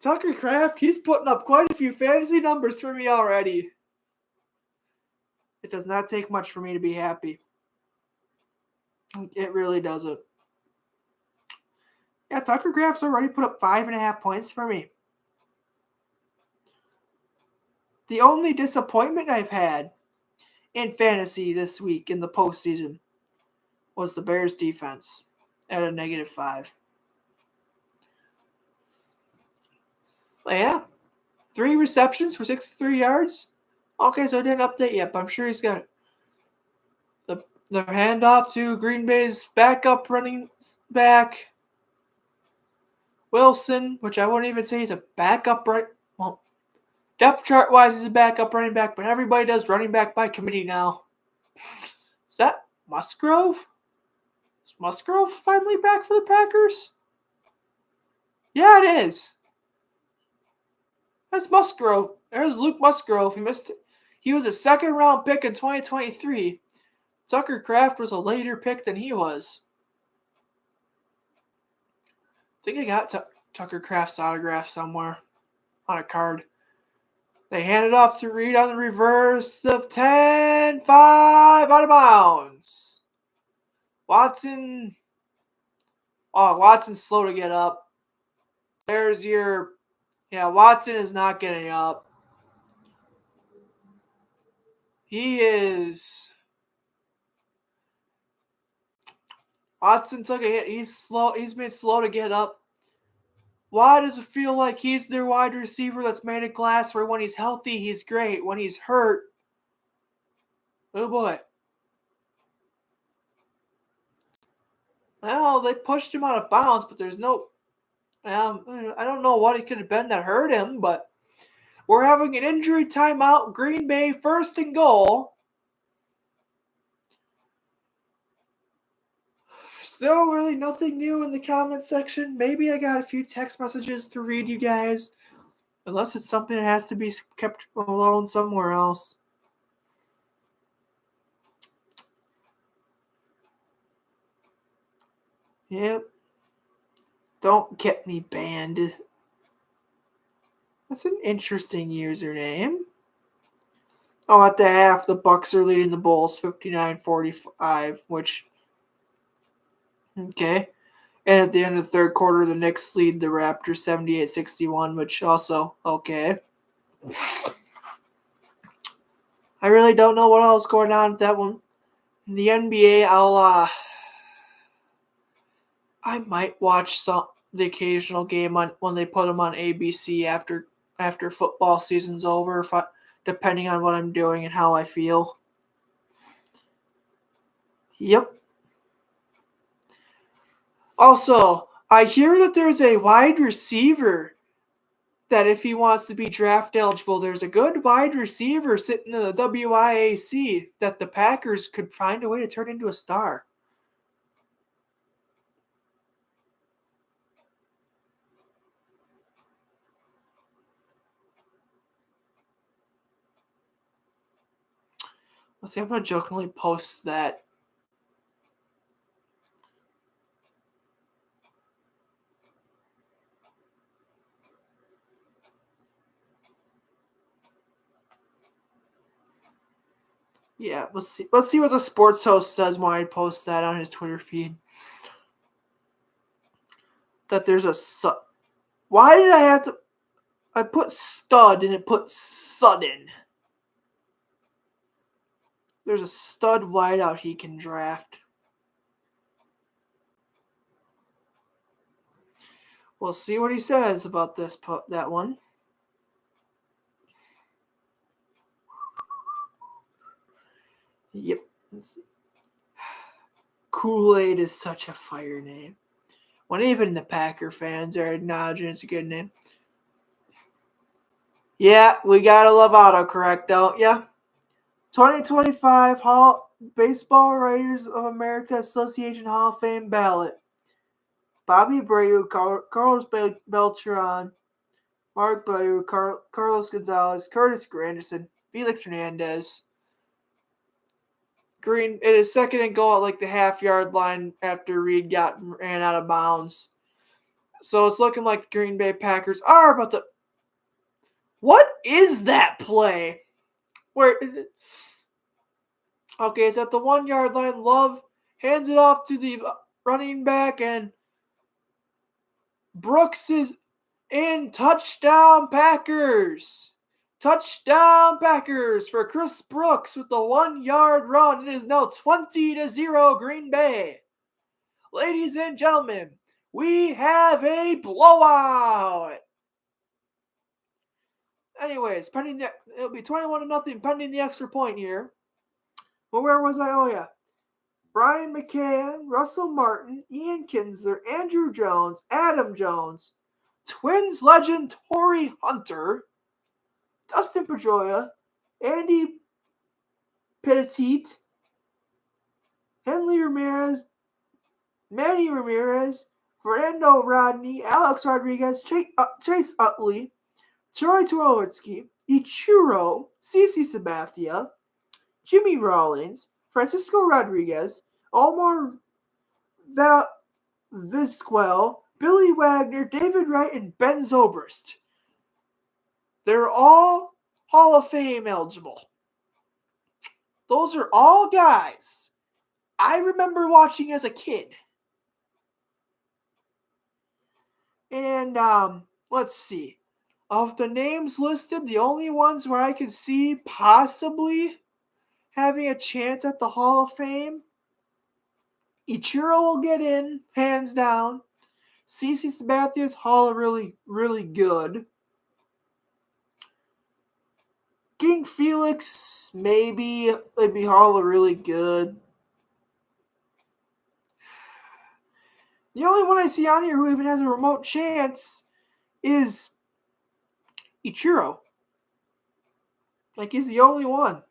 Tucker Kraft, he's putting up quite a few fantasy numbers for me already. It does not take much for me to be happy. It really doesn't. Yeah, Tucker Kraft's already put up 5.5 points for me. The only disappointment I've had in fantasy this week in the postseason was the Bears defense at a -5. But yeah, 3 receptions for 63 yards. Okay, so I didn't update yet, but I'm sure he's got it. The handoff to Green Bay's backup running back, Wilson, which I wouldn't even say he's a backup well, depth chart wise, he's a backup running back, but everybody does running back by committee now. Is that Musgrove? Is Musgrove finally back for the Packers? Yeah, it is. That's Musgrove. There's Luke Musgrove. He missed it. He was a second-round pick in 2023. Tucker Kraft was a later pick than he was. I think I got Tucker Kraft's autograph somewhere on a card. They hand it off to Reed on the reverse of 10-5 out of bounds. Watson. Oh, Watson's slow to get up. There's your. Yeah, Watson is not getting up. He is. Watson took a hit. He's slow. He's been slow to get up. Why does it feel like he's their wide receiver that's made of glass where when he's healthy, he's great. When he's hurt, oh boy. Well, they pushed him out of bounds, but there's no... I don't know what it could have been that hurt him, but we're having an injury timeout. Green Bay 1st and goal. Still really nothing new in the comment section. Maybe I got a few text messages to read you guys. Unless it's something that has to be kept alone somewhere else. Yep. Don't get me banned. That's an interesting username. Oh, at the half, the Bucks are leading the Bulls 59-45, which, okay. And at the end of the third quarter, the Knicks lead the Raptors 78-61, which also, okay. I really don't know what else is going on with that one. In the NBA, I might watch the occasional game when they put them on ABC after football season's over, depending on what I'm doing and how I feel. Yep. Also, I hear that there's a wide receiver that if he wants to be draft eligible, there's a good wide receiver sitting in the WIAC that the Packers could find a way to turn into a star. Let's see, I'm going to jokingly post that. Yeah, let's see what the sports host says when I post that on his Twitter feed. That there's a why did I have to? I put stud and it put sudden. There's a stud wideout he can draft. We'll see what he says about that one. Yep. Kool-Aid is such a fire name. When even the Packer fans are acknowledging it's a good name. Yeah, we gotta love autocorrect, don't ya? 2025 Baseball Writers of America Association Hall of Fame ballot. Bobby Abreu, Carlos Beltran, Mark Abreu, Carlos Gonzalez, Curtis Granderson, Felix Hernandez. Green, it is second and goal at like the half-yard line after Reed ran out of bounds. So it's looking like the Green Bay Packers are about to... What is that play? Where... Okay, it's at the 1-yard line. Love hands it off to the running back, and Brooks is in. Touchdown Packers! Touchdown Packers for Chris Brooks with the 1-yard run. It is now 20-0 Green Bay. Ladies and gentlemen, we have a blowout. Anyways, it'll be 21-0 pending the extra point here. Well, where was I? Oh yeah. Brian McCann, Russell Martin, Ian Kinsler, Andrew Jones, Adam Jones, Twins legend Torrey Hunter, Dustin Pedroia, Andy Pettit, Henley Ramirez, Manny Ramirez, Fernando Rodney, Alex Rodriguez, Chase Utley, Troy Tulowitzki, Ichiro, CeCe Sabathia, Jimmy Rollins, Francisco Rodriguez, Omar Vizquel, Billy Wagner, David Wright, and Ben Zobrist. They're all Hall of Fame eligible. Those are all guys I remember watching as a kid. And let's see. Of the names listed, the only ones where I could see possibly having a chance at the Hall of Fame, Ichiro will get in, hands down. CeCe Sabathia's Hall of really, really good. King Felix, maybe Hall of really good. The only one I see on here who even has a remote chance is Ichiro. Like, he's the only one.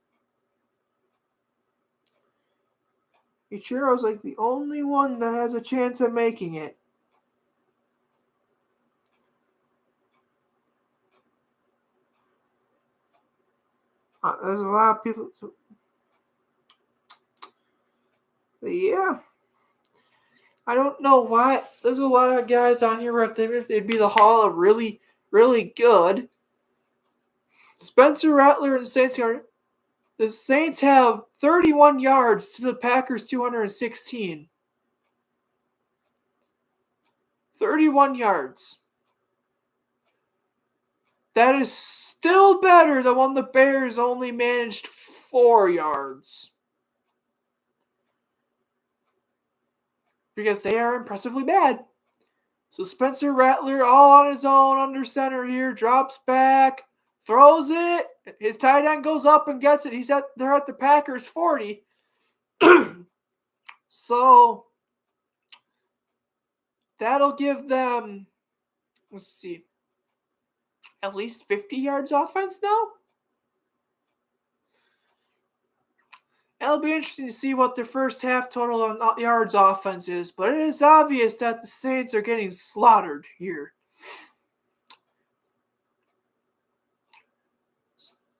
Ichiro's like the only one that has a chance of making it. There's a lot of people. Yeah. I don't know why. There's a lot of guys on here where I think they'd be the Hall of really, really good. Spencer Rattler and Saints are. The Saints have 31 yards to the Packers 216. 31 yards. That is still better than when the Bears only managed 4 yards. Because they are impressively bad. So Spencer Rattler, all on his own under center here, drops back, throws it. His tight end goes up and gets it. They're at the Packers 40. So that'll give them, let's see, at least 50 yards offense now. It'll be interesting to see what their first half total on yards offense is, but it is obvious that the Saints are getting slaughtered here.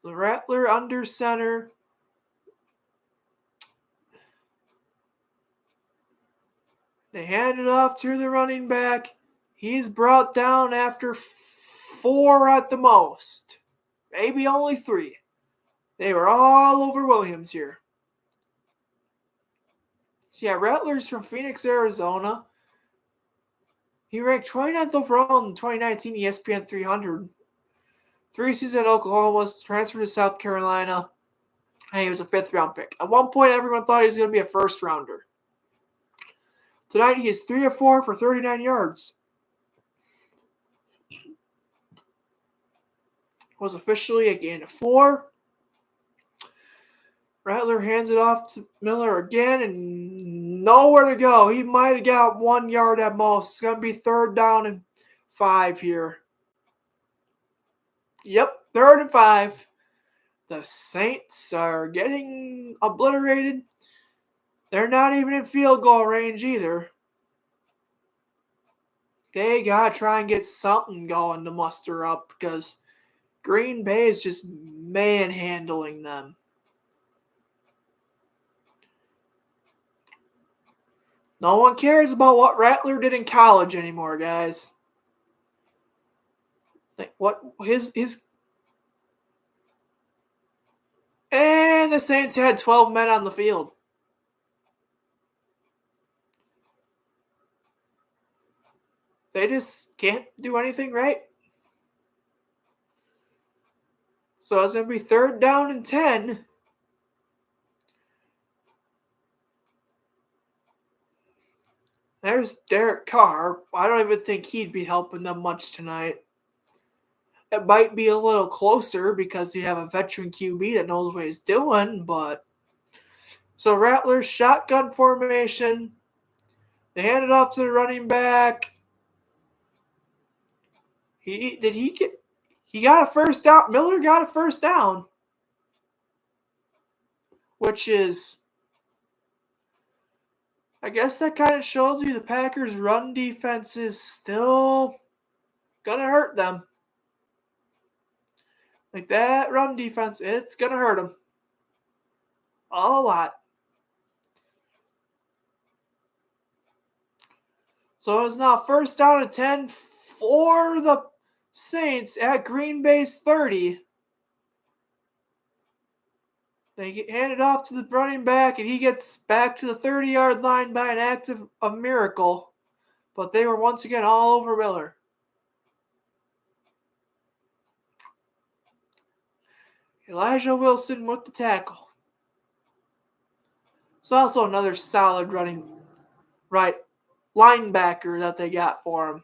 The Rattler under center. They hand it off to the running back. He's brought down after 4 at the most. Maybe only 3. They were all over Williams here. So yeah, Rattler's from Phoenix, Arizona. He ranked 29th overall in the 2019 ESPN 300. 3 seasons at Oklahoma, was transferred to South Carolina, and he was a 5th-round pick. At one point, everyone thought he was going to be a first-rounder. Tonight, he is 3 of 4 for 39 yards. Was officially a gain of 4. Rattler hands it off to Miller again, and nowhere to go. He might have got 1 yard at most. It's going to be 3rd down and 5 here. Yep, 3rd and 5. The Saints are getting obliterated. They're not even in field goal range either. They got to try and get something going to muster up because Green Bay is just manhandling them. No one cares about what Rattler did in college anymore, guys. Like what his and the Saints had 12 men on the field. They just can't do anything right. So it's going to be 3rd down and 10. There's Derek Carr. I don't even think he'd be helping them much tonight. It might be a little closer because you have a veteran QB that knows what he's doing, but so Rattler's shotgun formation. They hand it off to the running back. He got a first down. Miller got a first down, which is, I guess that kind of shows you the Packers' run defense is still going to hurt them. Like that run defense, it's going to hurt them a lot. So it's now 1st down and 10 for the Saints at Green Bay's 30. They hand it off to the running back, and he gets back to the 30-yard line by an act of a miracle. But they were once again all over Miller. Elijah Wilson with the tackle. It's also another solid running right linebacker that they got for him.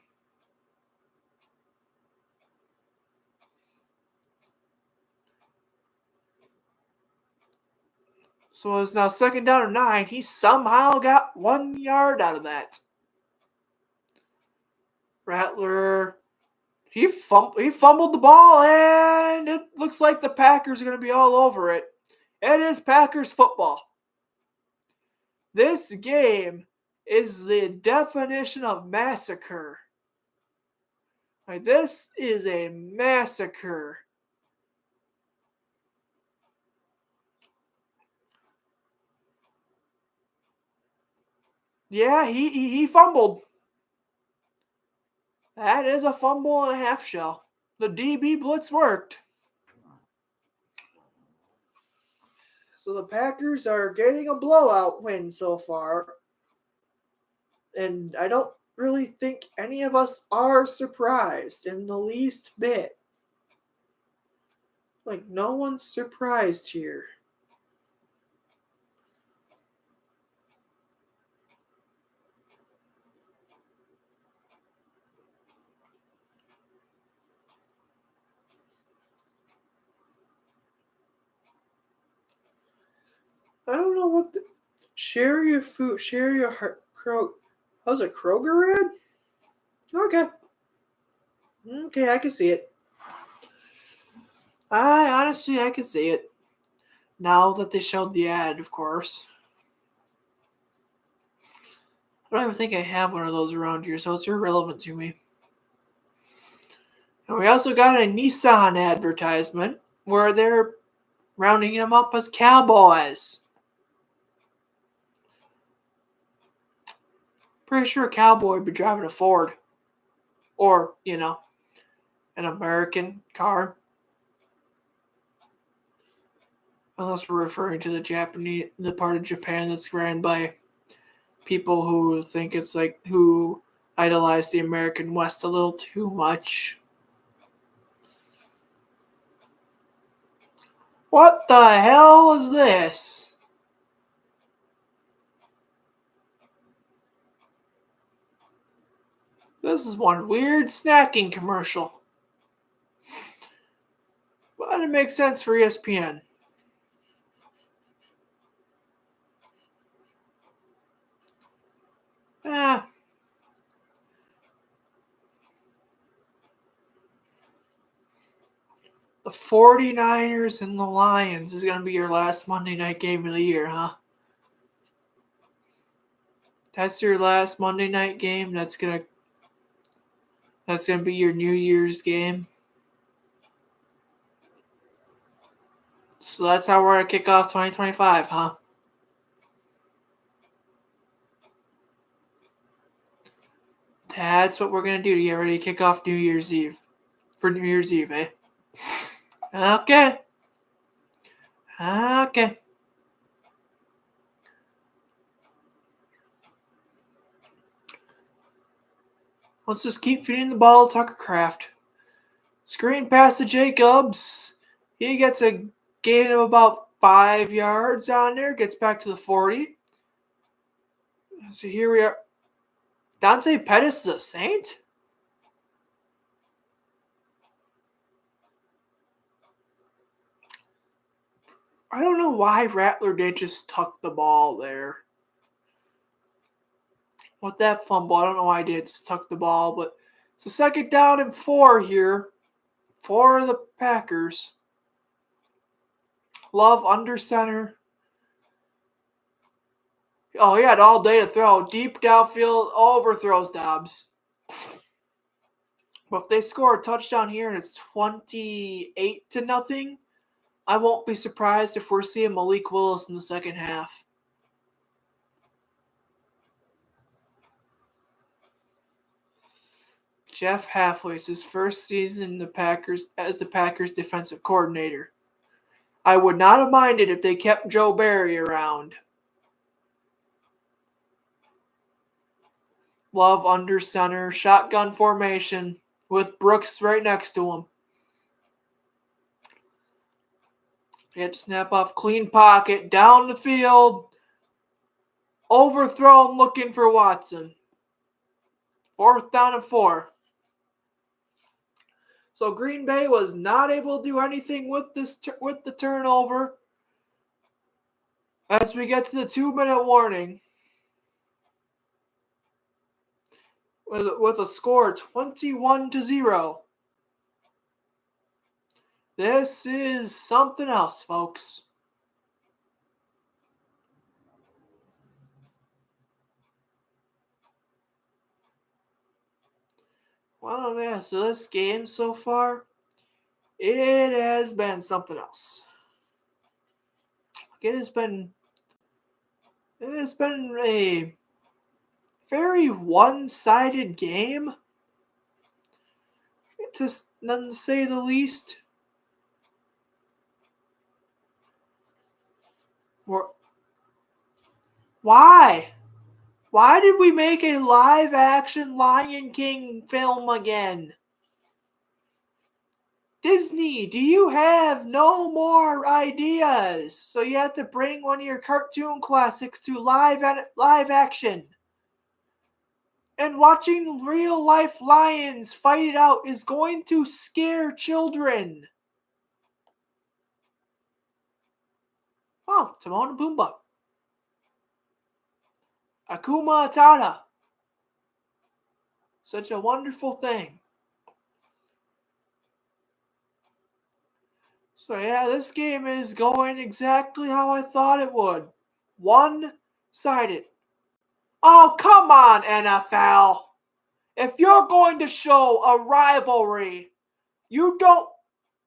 So it's now 2nd down and 9. He somehow got 1 yard out of that. Rattler, he fumbled the ball, and it looks like the Packers are going to be all over it. It is Packers football. This game is the definition of massacre. Like, this is a massacre. Yeah, he fumbled. That is a fumble and a half shell. The DB blitz worked. So the Packers are getting a blowout win so far. And I don't really think any of us are surprised in the least bit. Like, no one's surprised here. I don't know what the. Share your food. Share your heart. How's it? Kroger ad? Okay. Okay, I can see it. I can see it. Now that they showed the ad, of course. I don't even think I have one of those around here, so it's irrelevant to me. And we also got a Nissan advertisement where they're rounding them up as cowboys. Pretty sure a cowboy would be driving a Ford. Or, an American car. Unless we're referring to the part of Japan that's ran by people who think it's who idolize the American West a little too much. What the hell is this? This is one weird snacking commercial. But it makes sense for ESPN. The 49ers and the Lions is going to be your last Monday night game of the year, huh? That's your last Monday night game. That's gonna be your New Year's game. So that's how we're gonna kick off 2025, huh? That's what we're gonna do to get ready to kick off New Year's Eve. For New Year's Eve, eh? Okay. Okay. Let's just keep feeding the ball to Tucker Kraft. Screen pass to Jacobs. He gets a gain of about 5 yards on there. Gets back to the 40. So here we are. Dante Pettis is a Saint? I don't know why Rattler didn't just tuck the ball there. With that fumble, I don't know why I did just tuck the ball, but it's a 2nd down and 4 here for the Packers. Love under center. Oh, he had all day to throw. Deep downfield, overthrows Dobbs. But if they score a touchdown here and it's 28-0, I won't be surprised if we're seeing Malik Willis in the second half. Jeff Hafley is his first season in the Packers as the Packers defensive coordinator. I would not have minded if they kept Joe Barry around. Love under center, shotgun formation with Brooks right next to him. He had to snap off, clean pocket, down the field, overthrown looking for Watson. 4th down and 4. So Green Bay was not able to do anything with the turnover. As we get to the 2-minute warning, with a score 21-0. This is something else, folks. Well, man, so this game so far, it has been something else. It has been a very one-sided game, to none to say the least. Why? Why did we make a live-action Lion King film again? Disney, do you have no more ideas? So you have to bring one of your cartoon classics to live action. And watching real life lions fight it out is going to scare children. Oh, Timon and Pumbaa. Akuma Matata. Such a wonderful thing. So yeah, this game is going exactly how I thought it would. One-sided. Oh, come on, NFL. If you're going to show a rivalry, you don't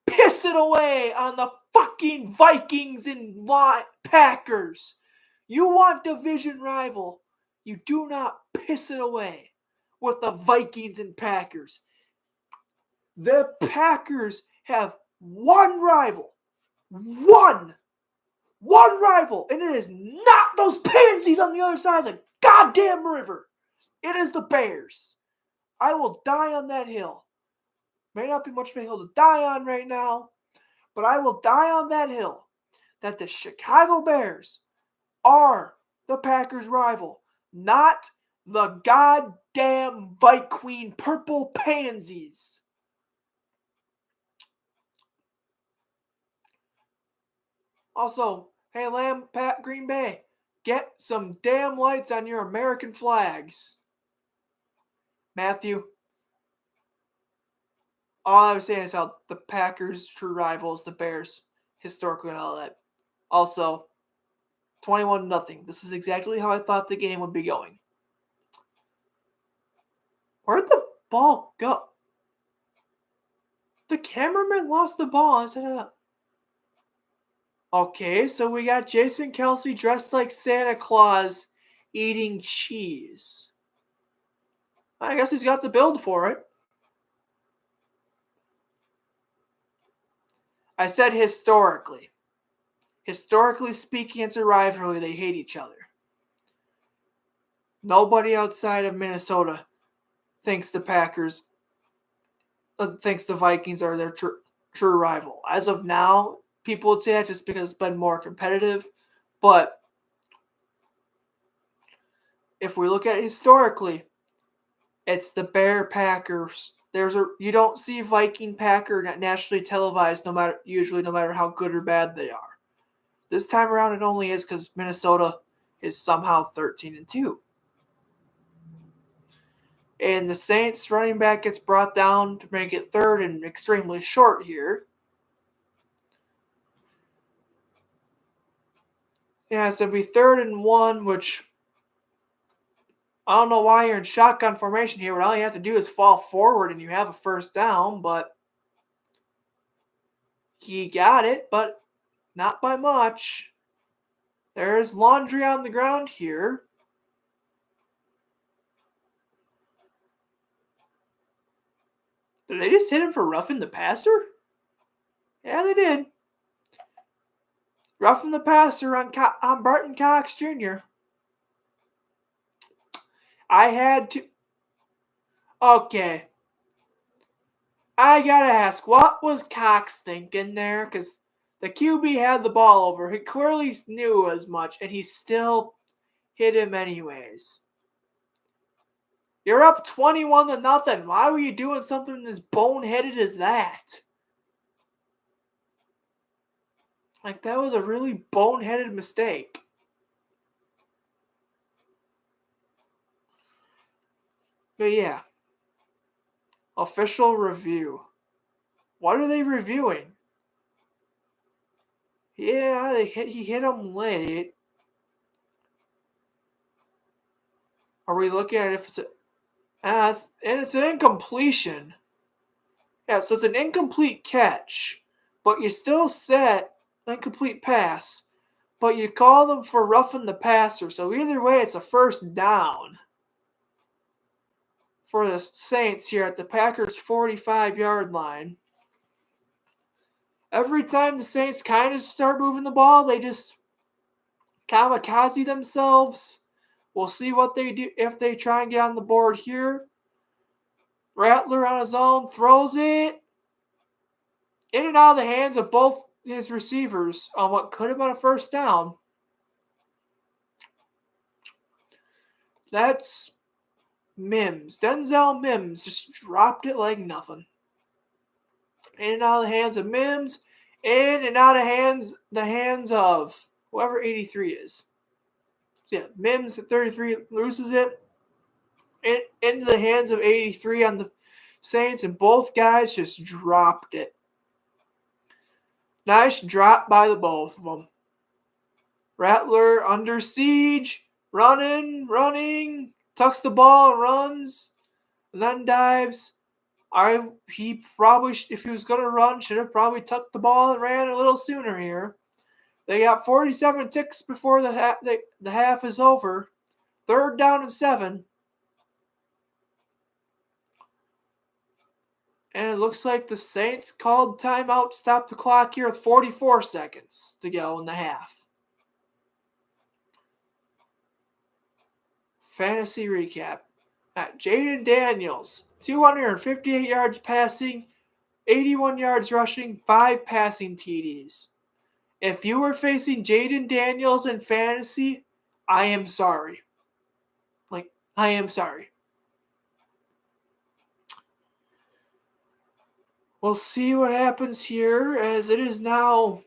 piss it away on the fucking Vikings and Packers. You want division rival. You do not piss it away with the Vikings and Packers. The Packers have one rival. One rival. And it is not those pansies on the other side of the goddamn river. It is the Bears. I will die on that hill. May not be much of a hill to die on right now, but I will die on that hill that the Chicago Bears are the Packers' rival, not the goddamn Vike Queen purple pansies. Also, hey Lamb, Pat, Green Bay, get some damn lights on your American flags. Matthew, all I was saying is how the Packers' true rivals, the Bears, historically and all that. Also, 21-0. This is exactly how I thought the game would be going. Where'd the ball go? The cameraman lost the ball and set it up. Okay, so we got Jason Kelce dressed like Santa Claus eating cheese. I guess he's got the build for it. I said historically. Historically speaking, it's a rivalry. They hate each other. Nobody outside of Minnesota thinks the Packers, thinks the Vikings are their true rival. As of now, people would say that just because it's been more competitive. But if we look at it historically, it's the Bear Packers. You don't see Viking Packer nationally televised no matter how good or bad they are. This time around it only is because Minnesota is somehow 13-2. And the Saints running back gets brought down to make it third and extremely short here. Yeah, so it'd be 3rd-1, which I don't know why you're in shotgun formation here, but all you have to do is fall forward and you have a first down, but he got it, but not by much. There's laundry on the ground here. Did they just hit him for roughing the passer? Yeah, they did. Roughing the passer on Barton Cox Jr. I had to... Okay. I gotta ask, what was Cox thinking there? Because the QB had the ball over. He clearly knew as much, and he still hit him anyways. You're up 21-0. Why were you doing something as boneheaded as that? Like, that was a really boneheaded mistake. But yeah. Official review. What are they reviewing? Yeah, he hit him late. Are we looking at if it's it's an incompletion. Yeah, so it's an incomplete catch, but you still set incomplete pass, but you call them for roughing the passer. So either way, it's a first down. for the Saints here at the Packers' 45-yard line. Every time the Saints kind of start moving the ball, they just kamikaze themselves. We'll see what they do if they try and get on the board here. Rattler on his own throws it in and out of the hands of both his receivers on what could have been a first down. That's Mims. Denzel Mims just dropped it like nothing. In and out of the hands of Mims. In and out of the hands of whoever 83 is. So yeah, Mims at 33 loses it. Into the hands of 83 on the Saints, and both guys just dropped it. Nice drop by the both of them. Rattler under siege, running, tucks the ball and runs, and then dives. He probably, if he was going to run, should have probably tucked the ball and ran a little sooner here. They got 47 ticks before the half is over. 3rd down and 7. And it looks like the Saints called timeout, stop the clock here with 44 seconds to go in the half. Fantasy recap. Jayden Daniels, 258 yards passing, 81 yards rushing, 5 passing TDs. If you were facing Jayden Daniels in fantasy, I am sorry. I am sorry. We'll see what happens here as it is now.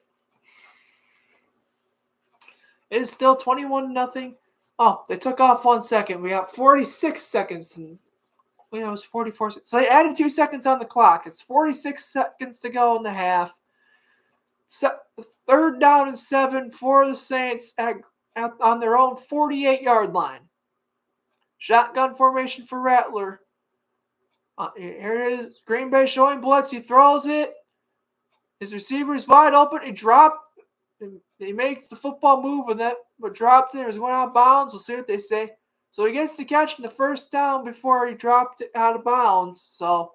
It is still 21-0. Oh, they took off 1 second. We got 46 seconds. It was 44 seconds. So they added 2 seconds on the clock. It's 46 seconds to go in the half. 3rd down and 7 for the Saints on their own 48-yard line. Shotgun formation for Rattler. Here it is. Green Bay showing blitz. He throws it. His receiver is wide open. He makes the football move and that but drops it. It was going out of bounds. We'll see what they say. So he gets to catching the first down before he dropped it out of bounds. So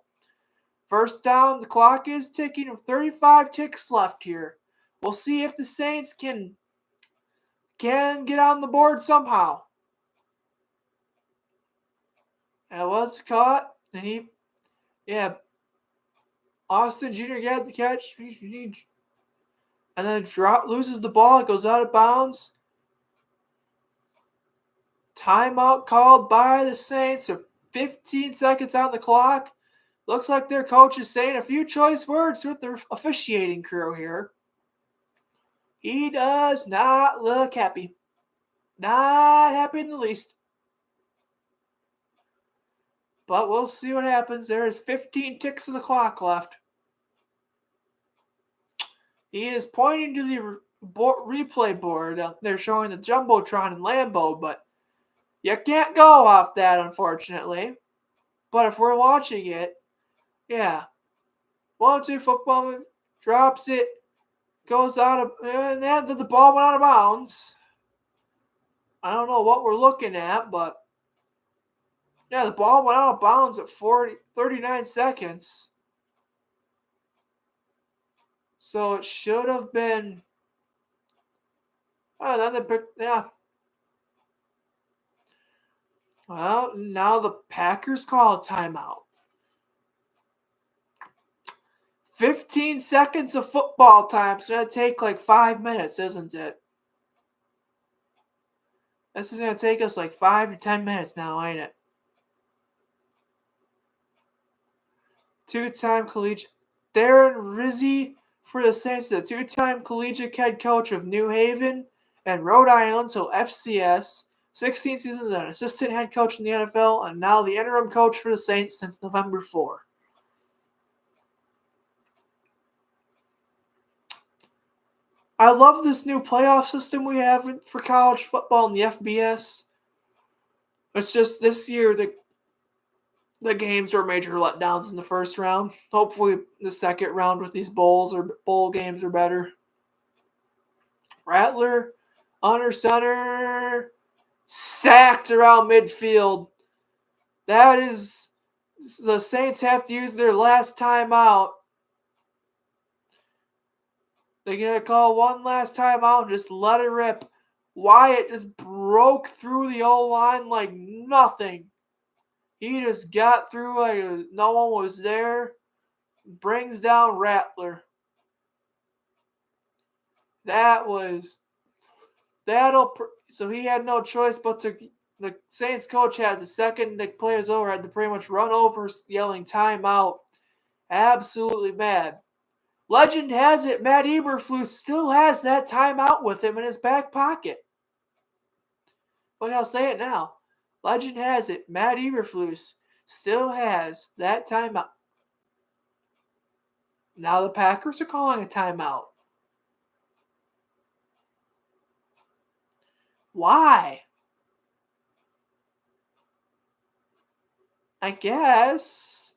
first down, the clock is ticking with 35 ticks left here. We'll see if the Saints can get on the board somehow. And it was caught. And Austin Jr. got the catch. And then loses the ball. It goes out of bounds. Timeout called by the Saints. 15 seconds on the clock. Looks like their coach is saying a few choice words with their officiating crew here. He does not look happy. Not happy in the least. But we'll see what happens. There is 15 ticks of the clock left. He is pointing to the replay board. They're showing the Jumbotron in Lambeau, but you can't go off that, unfortunately. But if we're watching it, yeah. 1-2 football drops it, goes out of, and then the ball went out of bounds. I don't know what we're looking at, but yeah, the ball went out of bounds at 39 seconds. So it should have been. Oh, then they picked. Yeah. Well, now the Packers call a timeout. 15 seconds of football time. It's going to take like 5 minutes, isn't it? This is going to take us like 5 to 10 minutes now, ain't it? 2-time collegiate. Darren Rizzi for the Saints, the 2-time collegiate head coach of New Haven and Rhode Island, so FCS. 16 seasons as an assistant head coach in the NFL, and now the interim coach for the Saints since November 4. I love this new playoff system we have for college football in the FBS. It's just this year the games were major letdowns in the first round. Hopefully the second round with these bowl games are better. Rattler, under center, sacked around midfield. That is The Saints have to use their last timeout. They're going to call one last timeout and just let it rip. Wyatt just broke through the O-line like nothing. He just got through like no one was there. Brings down Rattler. So he had no choice but to. The Saints coach had the second the players over had to pretty much run over, yelling timeout. Absolutely mad. Legend has it, Matt Eberflus still has that timeout with him in his back pocket. But I'll say it now. Legend has it, Matt Eberflus still has that timeout. Now the Packers are calling a timeout. Why? I guess.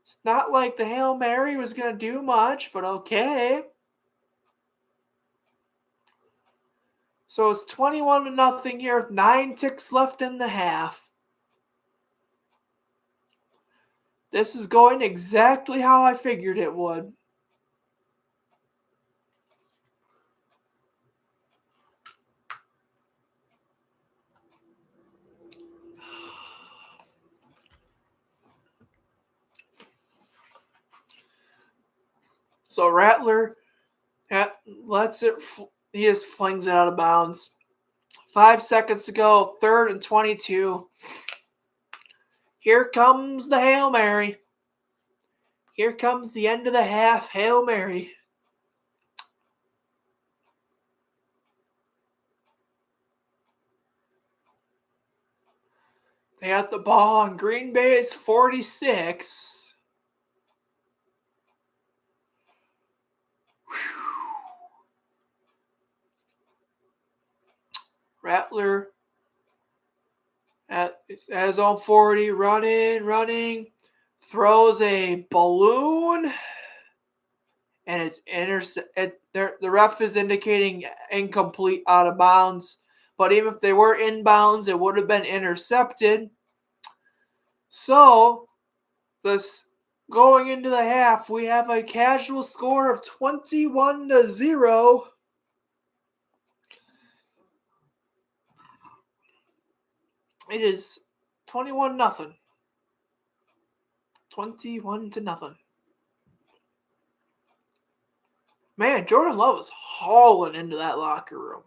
It's not like the Hail Mary was going to do much, but okay. So it's 21-0 here with 9 ticks left in the half. This is going exactly how I figured it would. So Rattler lets it, he just flings it out of bounds. 5 seconds to go, 3rd and 22. Here comes the Hail Mary. Here comes the end of the half, Hail Mary. They got the ball on Green Bay's 46. Rattler at his own 40, running, throws a balloon, and it's the ref is indicating incomplete, out of bounds. But even if they were inbounds, it would have been intercepted. So, going into the half, we have a casual score of 21-0. It is 21-0. 21-0. Man, Jordan Love was hauling into that locker room.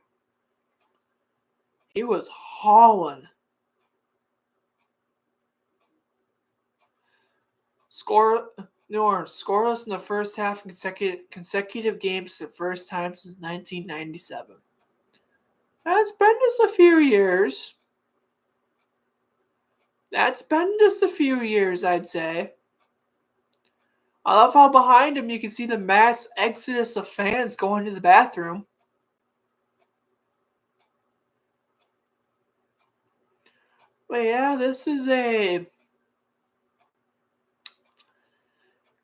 He was hauling. New Orleans scoreless in the first half, consecutive games for the first time since 1997. That's been just a few years. I'd say. I love how behind him you can see the mass exodus of fans going to the bathroom. But yeah, this is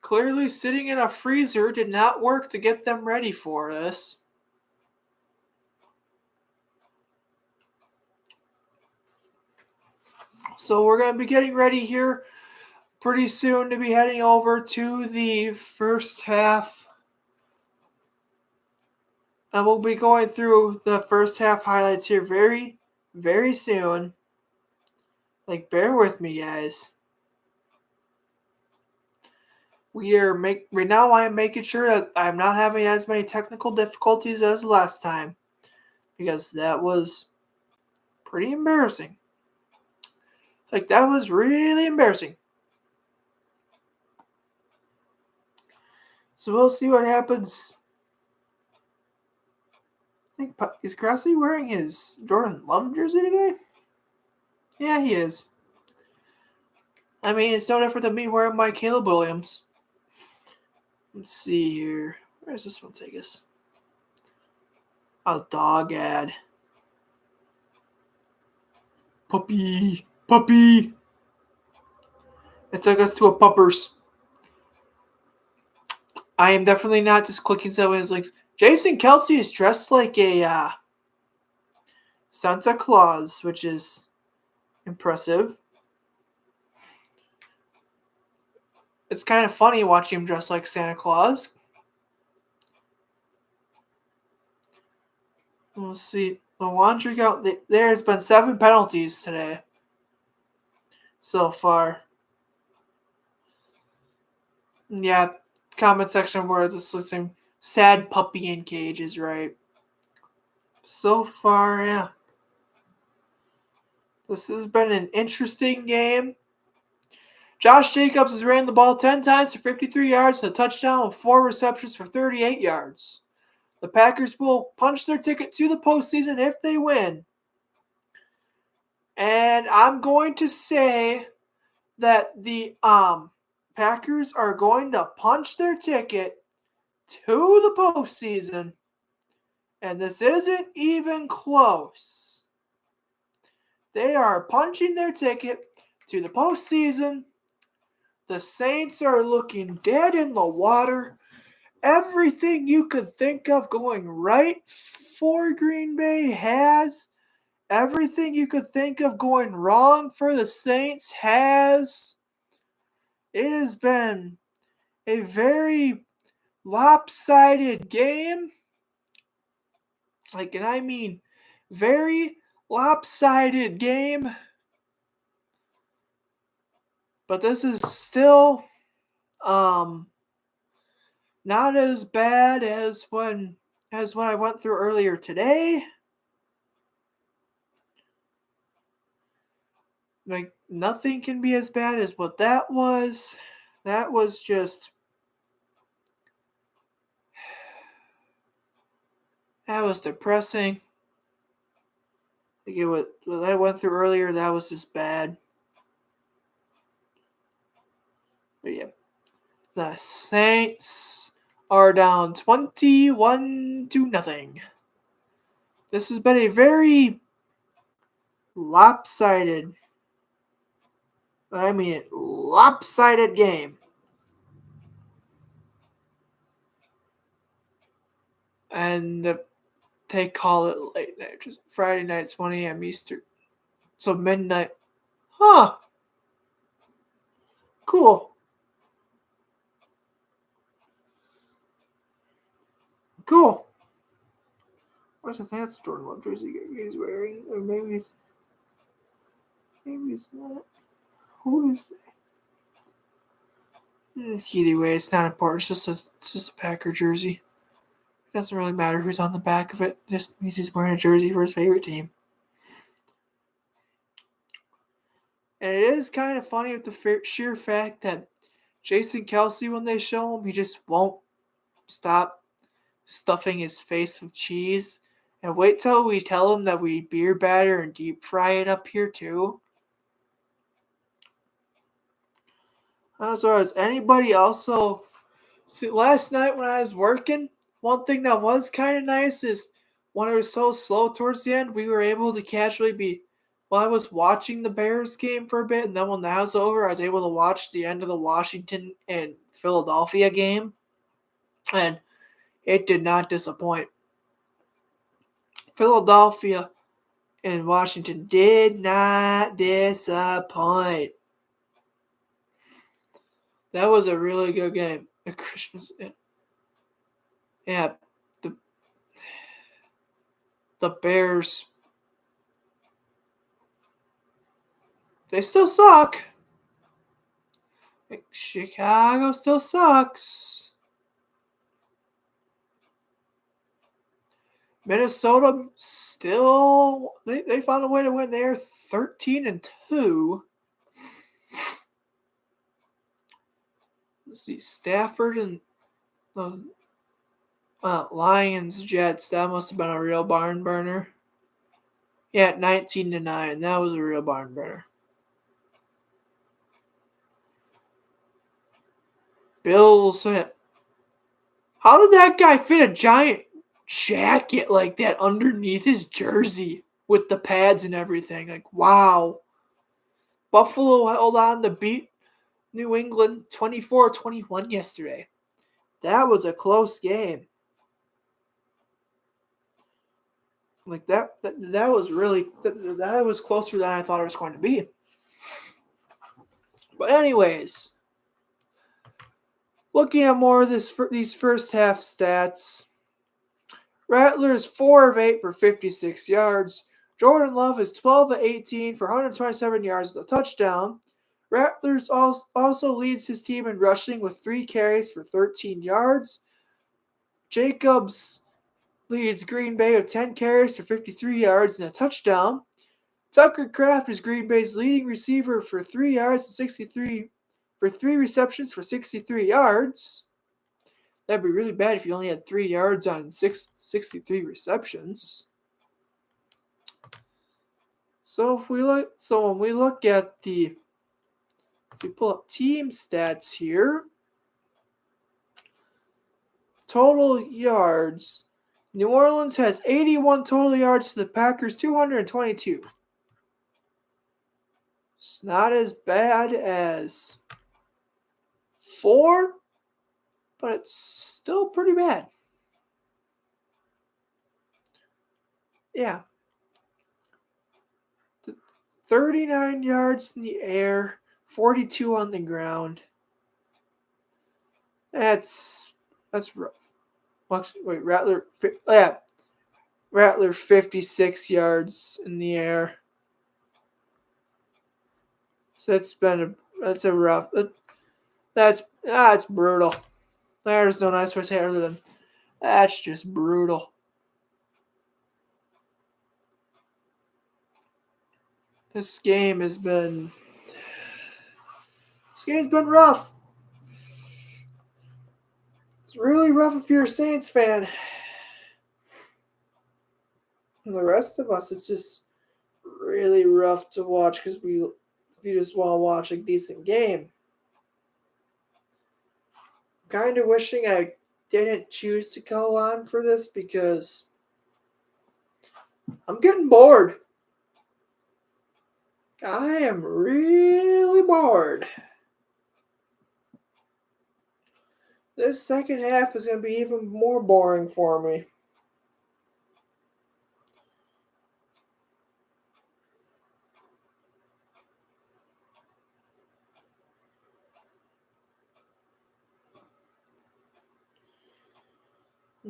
clearly sitting in a freezer did not work to get them ready for this. So we're going to be getting ready here pretty soon to be heading over to the first half. And we'll be going through the first half highlights here very, very soon. Like, bear with me, guys. Right now I am making sure that I'm not having as many technical difficulties as last time, because that was pretty embarrassing. Like, that was really embarrassing. So we'll see what happens. I think, is Grassley wearing his Jordan Love jersey today? Yeah, he is. I mean, it's no different than me wearing my Caleb Williams. Let's see here. Where does this one take us? Oh, dog ad. Puppy. It took us to a puppers. I am definitely not just clicking someone's links. Jason Kelce is dressed like a Santa Claus, which is impressive. it's kind of funny watching him dress like Santa Claus. We'll see. The laundry count. There's been 7 penalties today so far. Yeah, comment section where it's listening. Sad puppy in cage is right. So far, yeah. This has been an interesting game. Josh Jacobs has ran the ball 10 times for 53 yards with a touchdown with 4 receptions for 38 yards. The Packers will punch their ticket to the postseason if they win. And I'm going to say that the Packers are going to punch their ticket to the postseason. And this isn't even close. They are punching their ticket to the postseason. The Saints are looking dead in the water. Everything you could think of going right for Green Bay has. Everything you could think of going wrong for the Saints has. It has been a very lopsided game. And I mean very lopsided game. But this is still not as bad as when I went through earlier today. Nothing can be as bad as what that was. That was just that was depressing. What I went through earlier, that was just bad. But yeah. The Saints are down 21-0. This has been a very lopsided game. And they call it late night, just Friday night, 1 a.m. Eastern. So midnight. Huh. Cool. Where's the that's Jordan Love jersey he's wearing? Or maybe it's not. Who is that? Either way, it's not important. It's just a Packer jersey. It doesn't really matter who's on the back of it. Just means he's wearing a jersey for his favorite team. And it is kind of funny with the sheer fact that Jason Kelce, when they show him, he just won't stop stuffing his face with cheese. And wait till we tell him that we beer batter and deep fry it up here too. As far as anybody also, see, last night when I was working, one thing that was kind of nice is when it was so slow towards the end, we were able to casually I was watching the Bears game for a bit, and then when that was over, I was able to watch the end of the Washington and Philadelphia game, and it did not disappoint. Philadelphia and Washington did not disappoint. That was a really good game. Christmas. Yeah. The Bears. They still suck. Chicago still sucks. Minnesota still they found a way to win. They're 13-2. Let's see, Stafford and the Lions, Jets. That must have been a real barn burner. Yeah, 19-9. That was a real barn burner. Bills. How did that guy fit a giant jacket like that underneath his jersey with the pads and everything? Wow. Buffalo held on to beat New England 24-21 yesterday. That was a close game. That was really that was closer than I thought it was going to be. But anyways, Looking at more of these first half stats, Rattlers 4 of 8 for 56 yards. Jordan Love is 12 of 18 for 127 yards with a touchdown. Rattlers also leads his team in rushing with 3 carries for 13 yards. Jacobs leads Green Bay with 10 carries for 53 yards and a touchdown. Tucker Kraft is Green Bay's leading receiver for 3 yards and 63 for 3 receptions for 63 yards. That'd be really bad if you only had 3 yards on 63 receptions. So when we look at if we pull up team stats here, total yards, New Orleans has 81 total yards to the Packers 222. It's not as bad as 4, but it's still pretty bad. Yeah. 39 yards in the air, 42 on the ground. That's rough. Wait, Rattler 56 yards in the air. So that's brutal. There's no nice way to say it other than that's just brutal. This game's been rough. It's really rough if you're a Saints fan. And the rest of us, it's just really rough to watch because if you just want to watch a decent game. Kind of wishing I didn't choose to go on for this because I'm getting bored. I am really bored. This second half is going to be even more boring for me.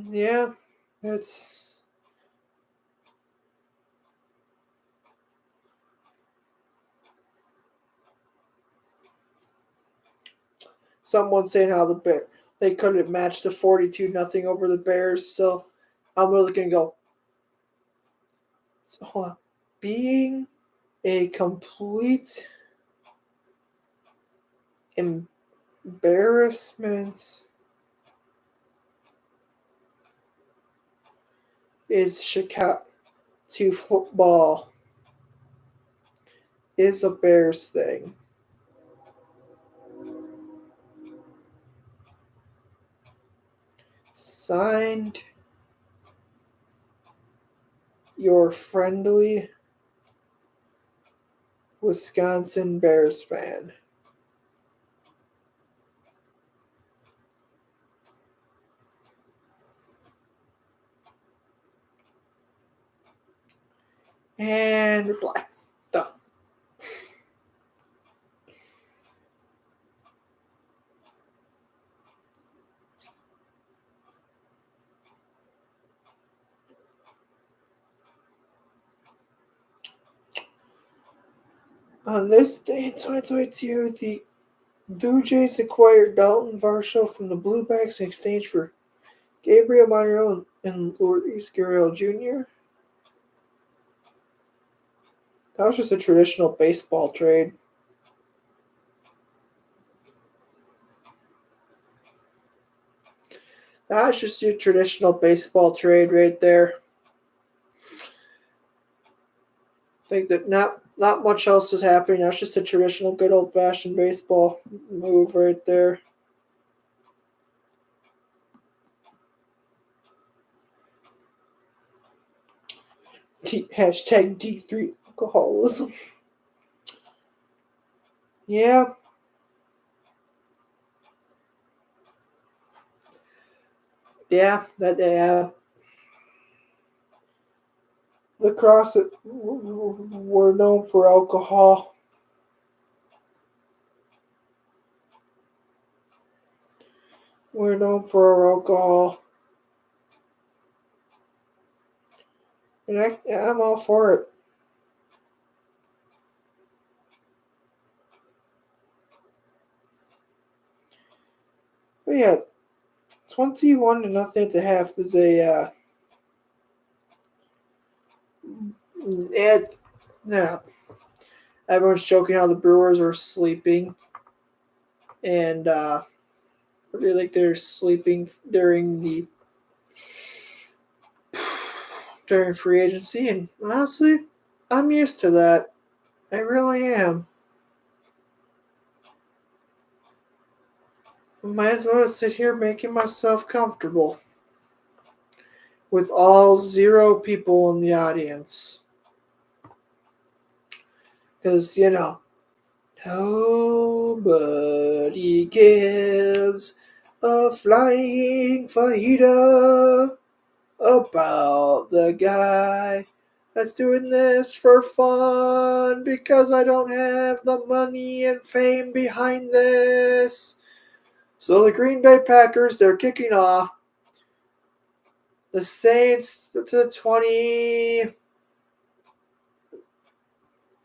Yeah, it's... Someone saying how they couldn't match the 42-0 over the Bears, so I'm really going to go. So hold on. Being a complete embarrassment is Chicago to football is a Bears thing. Signed, your friendly Wisconsin Bears fan. And reply. Done. On this day in 2022, the Blue Jays acquired Dalton Varsho from the Bluebacks in exchange for Gabriel Monroe and Luis Guerrero Jr. That was just a traditional baseball trade. That's just your traditional baseball trade right there. I think that not much else is happening. That's just a traditional good old-fashioned baseball move right there. Hashtag D3 alcoholism. Yeah. Yeah, Lacrosse were known for alcohol. We're known for our alcohol. And I'm all for it. But yeah, 21-0 at the half is a yeah. Everyone's joking how the Brewers are sleeping, and I really like they're sleeping during free agency. And honestly, I'm used to that. I really am. Might as well sit here making myself comfortable with all 0 people in the audience. Because, nobody gives a flying fajita about the guy that's doing this for fun because I don't have the money and fame behind this. So the Green Bay Packers, they're kicking off. The Saints to the 20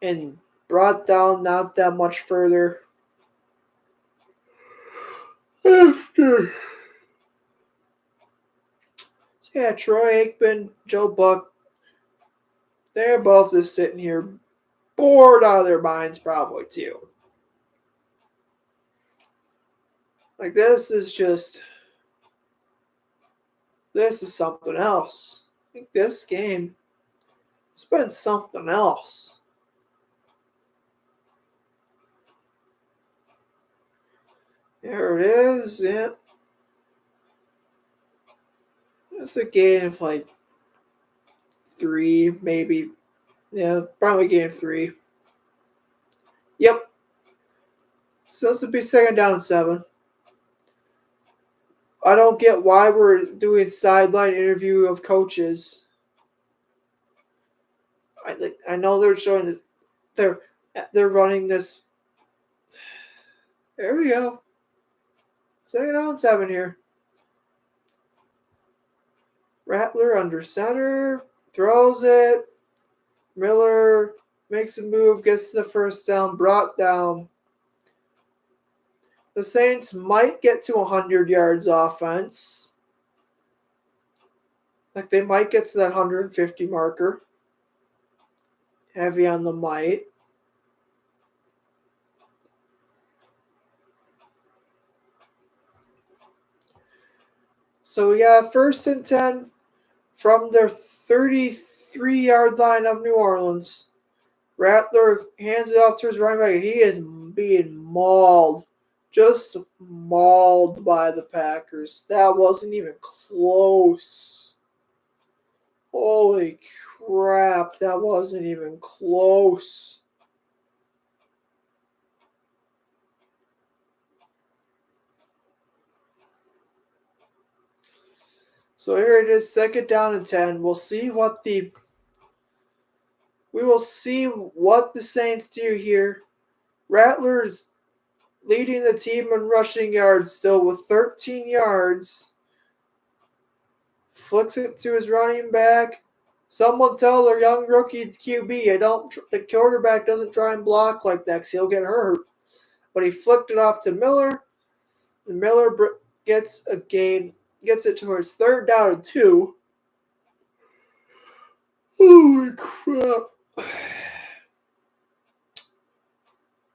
and brought down not that much further after. So yeah, Troy Aikman, Joe Buck, they're both just sitting here bored out of their minds probably too. Like this is something else. I think this game has been something else. There it is, yeah. It's a game of like 3, maybe. Yeah, probably game 3. Yep. So this would be second down 7. I don't get why we're doing sideline interview of coaches. I know they're showing they're running this. There we go. Second down 7 here. Rattler under center, throws it. Miller makes a move, gets to the first down, brought down. The Saints might get to 100 yards offense. Like they might get to that 150 marker. Heavy on the might. So we got 1st and 10 from their 33-yard line of New Orleans. Rattler hands it off to his running back, and he is being mauled. Just mauled by the Packers. That wasn't even close. Holy crap, that wasn't even close. So here it is, 2nd down and 10. We will see what the Saints do here. Rattler's leading the team in rushing yards still with 13 yards. Flicks it to his running back. Someone tell their young rookie QB, the quarterback doesn't try and block like that because he'll get hurt. But he flicked it off to Miller. And Miller gets it towards 3rd down and 2. Holy crap.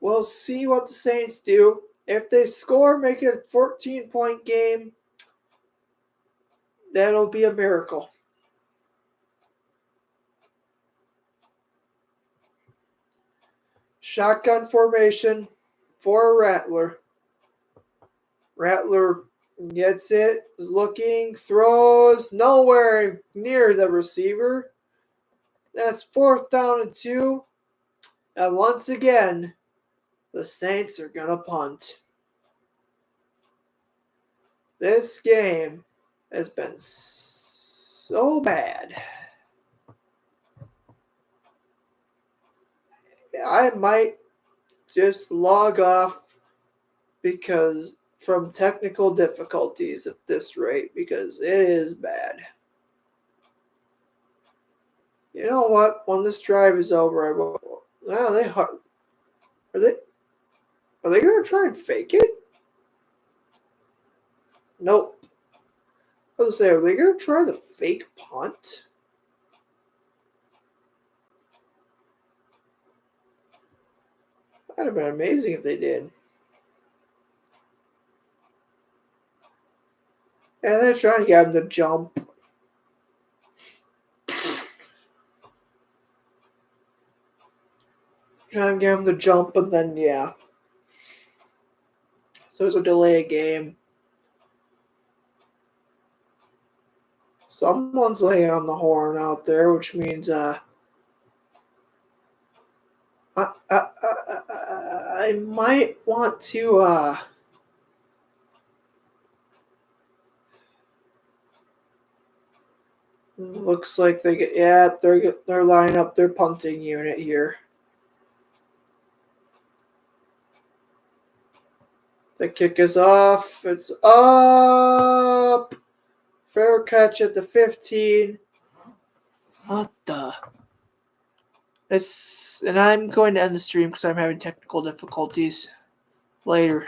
We'll see what the Saints do. If they score, make it a 14-point game, that'll be a miracle. Shotgun formation for Rattler. Rattler gets it, is looking, throws, nowhere near the receiver. That's 4th down and 2. And once again, the Saints are going to punt. This game has been so bad. I might just log off because from technical difficulties at this rate because it is bad. You know what? When this drive is over, I will. Are they gonna try and fake it? Nope. I was gonna say, are they gonna try the fake punt? That'd have been amazing if they did. And they're trying to get him to jump. Trying to get him to jump, and then, yeah. So it's a delay a game. Someone's laying on the horn out there, which means I might want to looks like they're lining up their punting unit here. The kick is off. It's up. Fair catch at the 15. What the? And I'm going to end the stream because I'm having technical difficulties. Later.